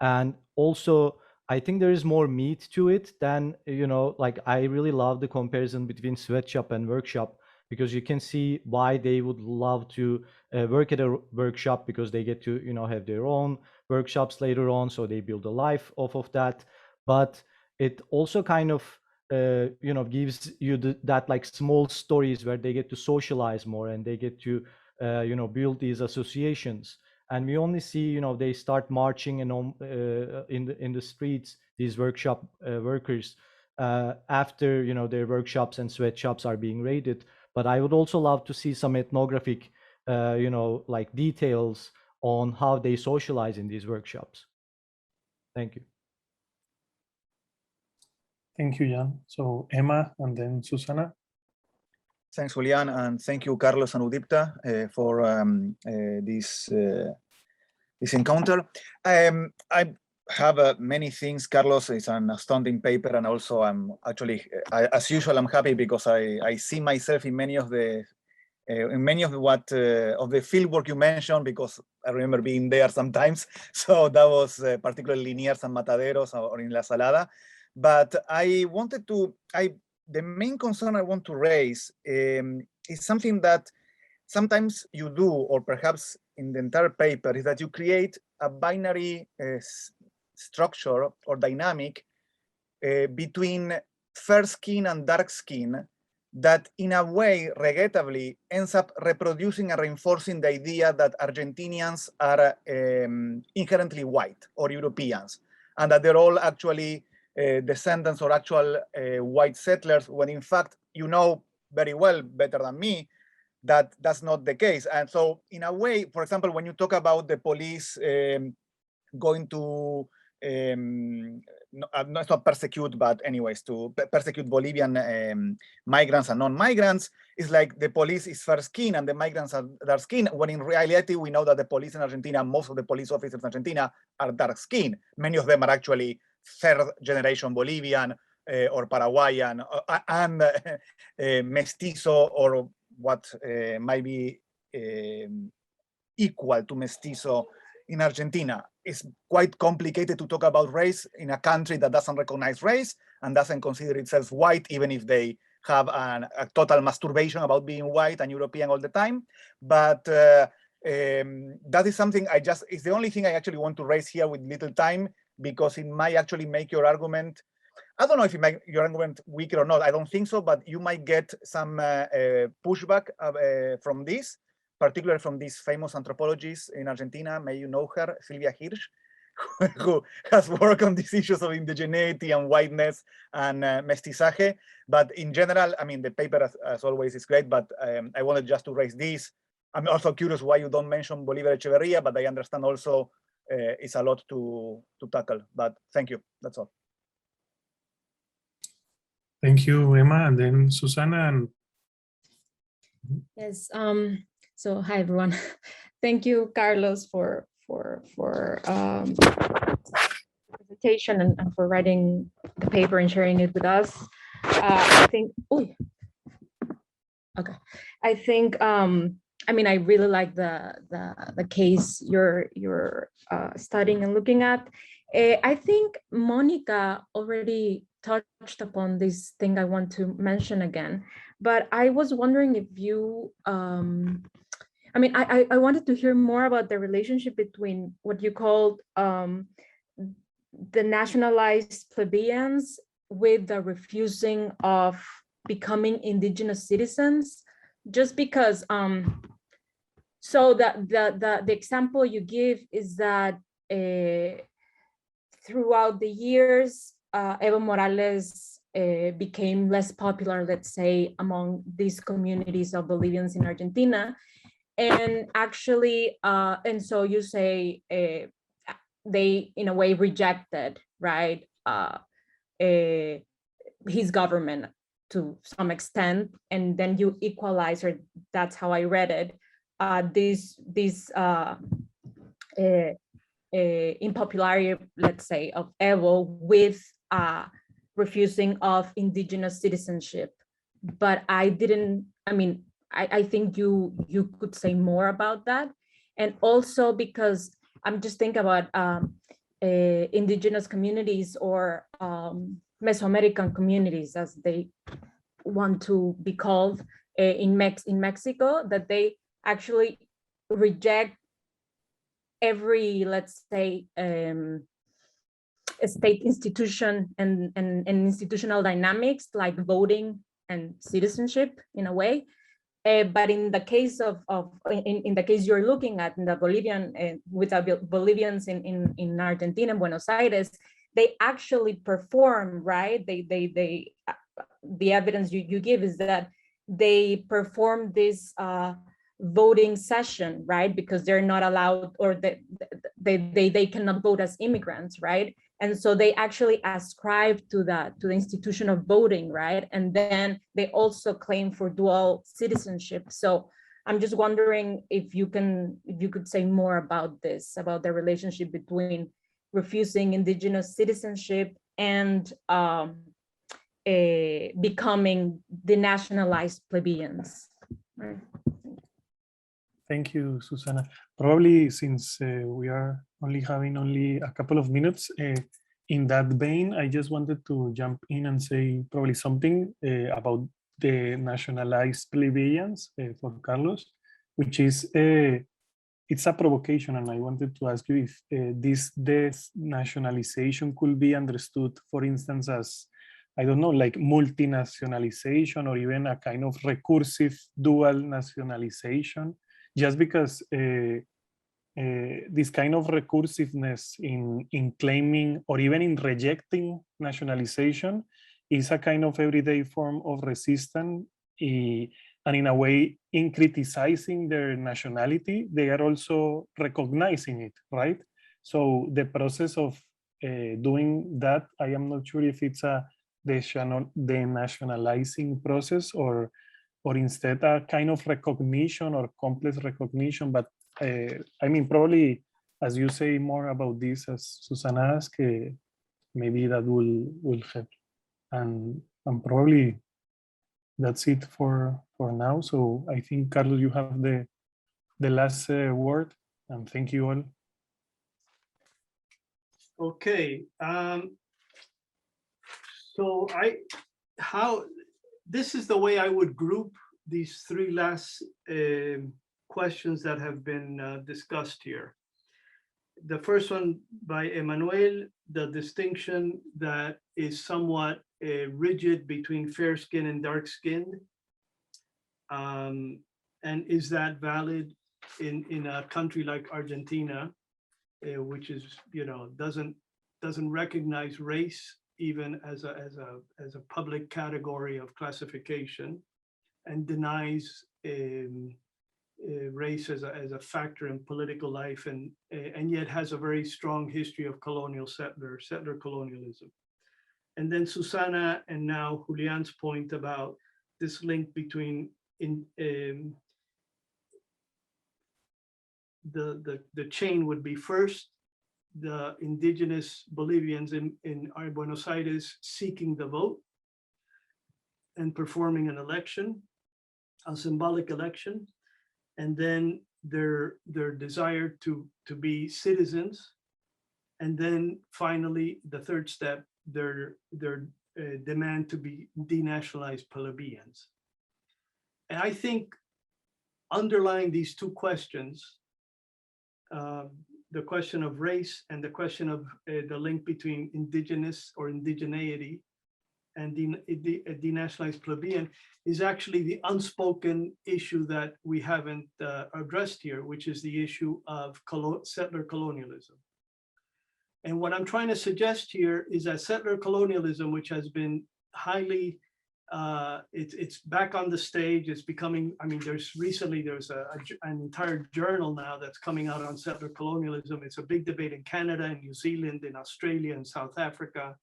S8: And also, I think there is more meat to it than, I really love the comparison between sweatshop and workshop, because you can see why they would love to work at a workshop, because they get to, have their own workshops later on. So they build a life off of that. But it also kind of, gives you that like small stories where they get to socialize more and they get to, build these associations. And we only see, they start marching and in the streets, these workshop workers, after, their workshops and sweatshops are being raided. But I would also love to see some ethnographic, like details on how they socialize in these workshops. Thank you.
S2: Thank you, Jan. So Emma and then Susana.
S9: Thanks, Julian, and thank you, Carlos and Udeepta, for this encounter. I have many things. Carlos is an astounding paper, and also I'm actually, as usual, I'm happy because I see myself in many of the of the field work you mentioned, because I remember being there sometimes. So that was particularly near San Mataderos or in La Salada. But I wanted to, the main concern I want to raise is something that sometimes you do, or perhaps in the entire paper, is that you create a binary structure or dynamic between fair skin and dark skin that in a way regrettably ends up reproducing and reinforcing the idea that Argentinians are inherently white or Europeans, and that they're all actually descendants or actual white settlers, when in fact, you know very well, better than me, that's not the case. And so in a way, for example, when you talk about the police going to no, it's not persecute, but anyways, to persecute Bolivian migrants and non-migrants, it's like the police is fair skin and the migrants are dark skin, when in reality, we know that the police in Argentina, most of the police officers in Argentina are dark skin. Many of them are actually third generation Bolivian or Paraguayan and mestizo, or what might be equal to mestizo in Argentina. It's quite complicated to talk about race in a country that doesn't recognize race and doesn't consider itself white, even if they have a total masturbation about being white and European all the time. But that is something it's the only thing I actually want to raise here with little time, because it might actually make your argument, I don't know if it make your argument weaker or not, I don't think so, but you might get some pushback from this, particularly from this famous anthropologist in Argentina, may you know her, Silvia Hirsch, who has worked on these issues of indigeneity and whiteness and mestizaje. But in general, I mean, the paper, as always, is great, but I wanted just to raise this. I'm also curious why you don't mention Bolívar Echeverría, but I understand also it's a lot to tackle. But thank you, that's all.
S2: Thank you, Emma, and then Susana. And
S10: yes. So hi everyone. Thank you, Carlos, for presentation and for writing the paper and sharing it with us. I think. Okay. I think. I mean, I really like the case you're studying and looking at. I think Monica already touched upon this thing I want to mention again, but I was wondering if you, I mean, I wanted to hear more about the relationship between what you called the nationalized plebeians with the refusing of becoming indigenous citizens, just because, so the example you give is that throughout the years, Evo Morales became less popular, let's say, among these communities of Bolivians in Argentina. And actually, and so you say they, in a way, rejected, right, his government to some extent, and then you equalize, or that's how I read it, this unpopularity, let's say, of Evo with refusing of indigenous citizenship. But I didn't, I mean, I think you could say more about that. And also because I'm just thinking about indigenous communities or Mesoamerican communities, as they want to be called in Mexico, that they actually reject every, let's say, a state institution and institutional dynamics like voting and citizenship in a way. But in the case in the case you're looking at, in the Bolivian, with the Bolivians in Argentina, in Buenos Aires, they actually perform, right? The evidence you give is that they perform this voting session, right? Because they're not allowed, or they cannot vote as immigrants, right? And so they actually ascribe to the institution of voting, right? And then they also claim for dual citizenship. So I'm just wondering if you could say more about this, about the relationship between refusing indigenous citizenship and becoming denationalized plebeians. Right.
S2: thank you, Susana. Probably since we are having a couple of minutes, in that vein, I just wanted to jump in and say probably something about the nationalized plebeians for Carlos, which is, it's a provocation, and I wanted to ask you if this nationalization could be understood, for instance, as, I don't know, like multinationalization or even a kind of recursive dual nationalization, just because this kind of recursiveness in claiming or even in rejecting nationalization is a kind of everyday form of resistance. And And in a way, in criticizing their nationality, they are also recognizing it, right? So the process of doing that, I am not sure if it's a denationalizing process or instead a kind of recognition or complex recognition. But I mean, probably as you say more about this, as Susana asked, maybe that will help. And probably that's it for now. So I think, Carlos, you have the last word, and thank you all.
S1: Okay. So this is the way I would group these three last questions that have been discussed here. The first one by Emmanuel, the distinction that is somewhat rigid between fair skin and dark skinned. And is that valid in a country like Argentina, which is, doesn't recognize race even as a public category of classification, and denies race as a factor in political life, and yet has a very strong history of settler colonialism. And then Susana and now Julian's point about this link between the chain would be first the indigenous Bolivians in Buenos Aires seeking the vote and performing an election, a symbolic election, and then their desire to be citizens, and then finally the third step, their demand to be denationalized plebeians. And I think underlying these two questions, the question of race and the question of the link between indigenous or indigeneity and denationalized plebeian, is actually the unspoken issue that we haven't addressed here, which is the issue of settler colonialism. And what I'm trying to suggest here is that settler colonialism, which has been highly, it's back on the stage, it's becoming, I mean, there's an entire journal now that's coming out on settler colonialism. It's a big debate in Canada and New Zealand, in Australia and South Africa,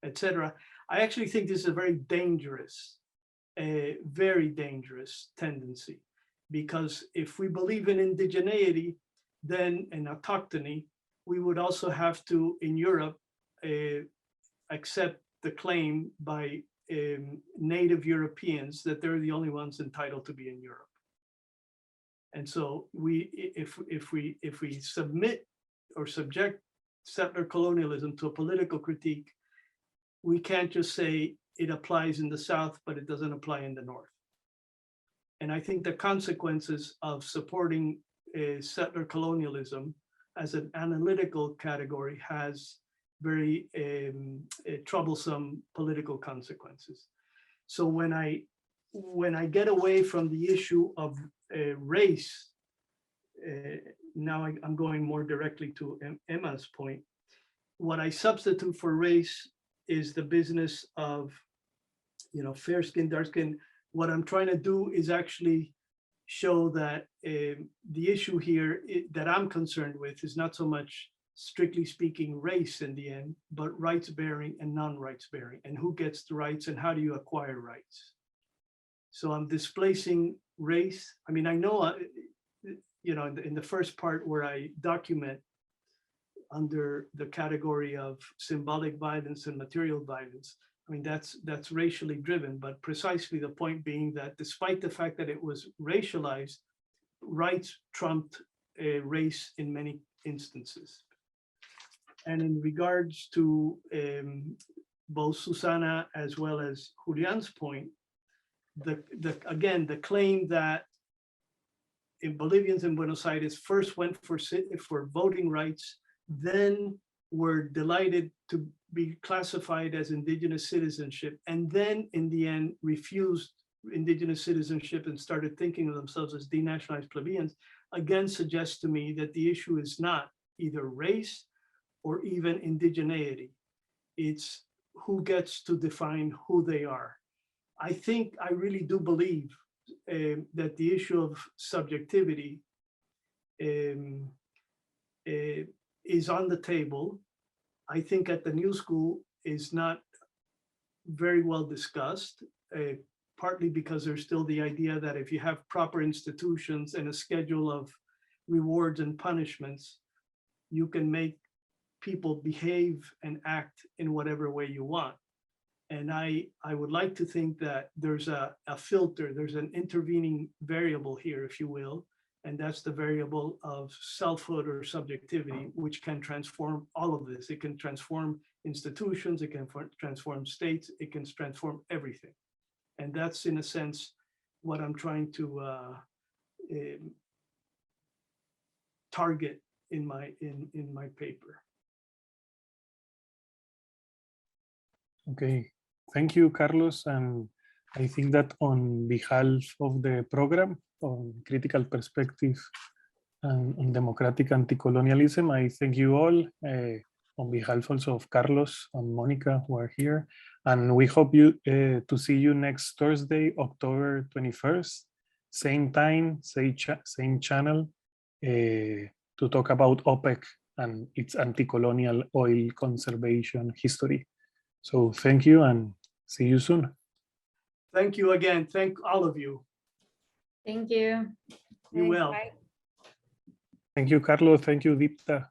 S1: etc. I actually think this is a very dangerous tendency, because if we believe in indigeneity, then in autochthony, we would also have to, in Europe, accept the claim by native Europeans that they're the only ones entitled to be in Europe. And so if we submit or subject settler colonialism to a political critique, we can't just say it applies in the South, but it doesn't apply in the North. And I think the consequences of supporting settler colonialism as an analytical category has very troublesome political consequences. So when I get away from the issue of race, now I'm going more directly to Emma's point. What I substitute for race is the business of, fair skin, dark skin. What I'm trying to do is actually show that the issue here that I'm concerned with is not so much, strictly speaking, race in the end, but rights bearing and non-rights bearing, and who gets the rights and how do you acquire rights. So I'm displacing race. I mean, I know, in the first part where I document under the category of symbolic violence and material violence, I mean, that's racially driven, but precisely the point being that despite the fact that it was racialized, rights trumped race in many instances. And in regards to both Susana as well as Julian's point, again, the claim that Bolivians in Buenos Aires first went for voting rights, then were delighted to be classified as indigenous citizenship, and then in the end refused indigenous citizenship and started thinking of themselves as denationalized plebeians, again suggests to me that the issue is not either race or even indigeneity. It's who gets to define who they are. I really do believe that the issue of subjectivity is on the table. I think at the new school is not very well discussed, partly because there's still the idea that if you have proper institutions and a schedule of rewards and punishments, you can make people behave and act in whatever way you want. And I would like to think that there's a filter, there's an intervening variable here, if you will, and that's the variable of selfhood or subjectivity, which can transform all of this. It can transform institutions, it can transform states, it can transform everything. And that's, in a sense, what I'm trying to target in my paper.
S2: Okay, thank you, Carlos. And I think that on behalf of the program on critical perspective and on democratic anti-colonialism, I thank you all on behalf also of Carlos and Monica who are here. And we hope to see you next Thursday, October 21st, same time, same channel, to talk about OPEC and its anti-colonial oil conservation history. So thank you and see you soon.
S1: Thank you again. Thank all of you.
S5: Thank you.
S1: Be well.
S5: Bye.
S2: Thank you, Carlos. Thank you, Udeepta.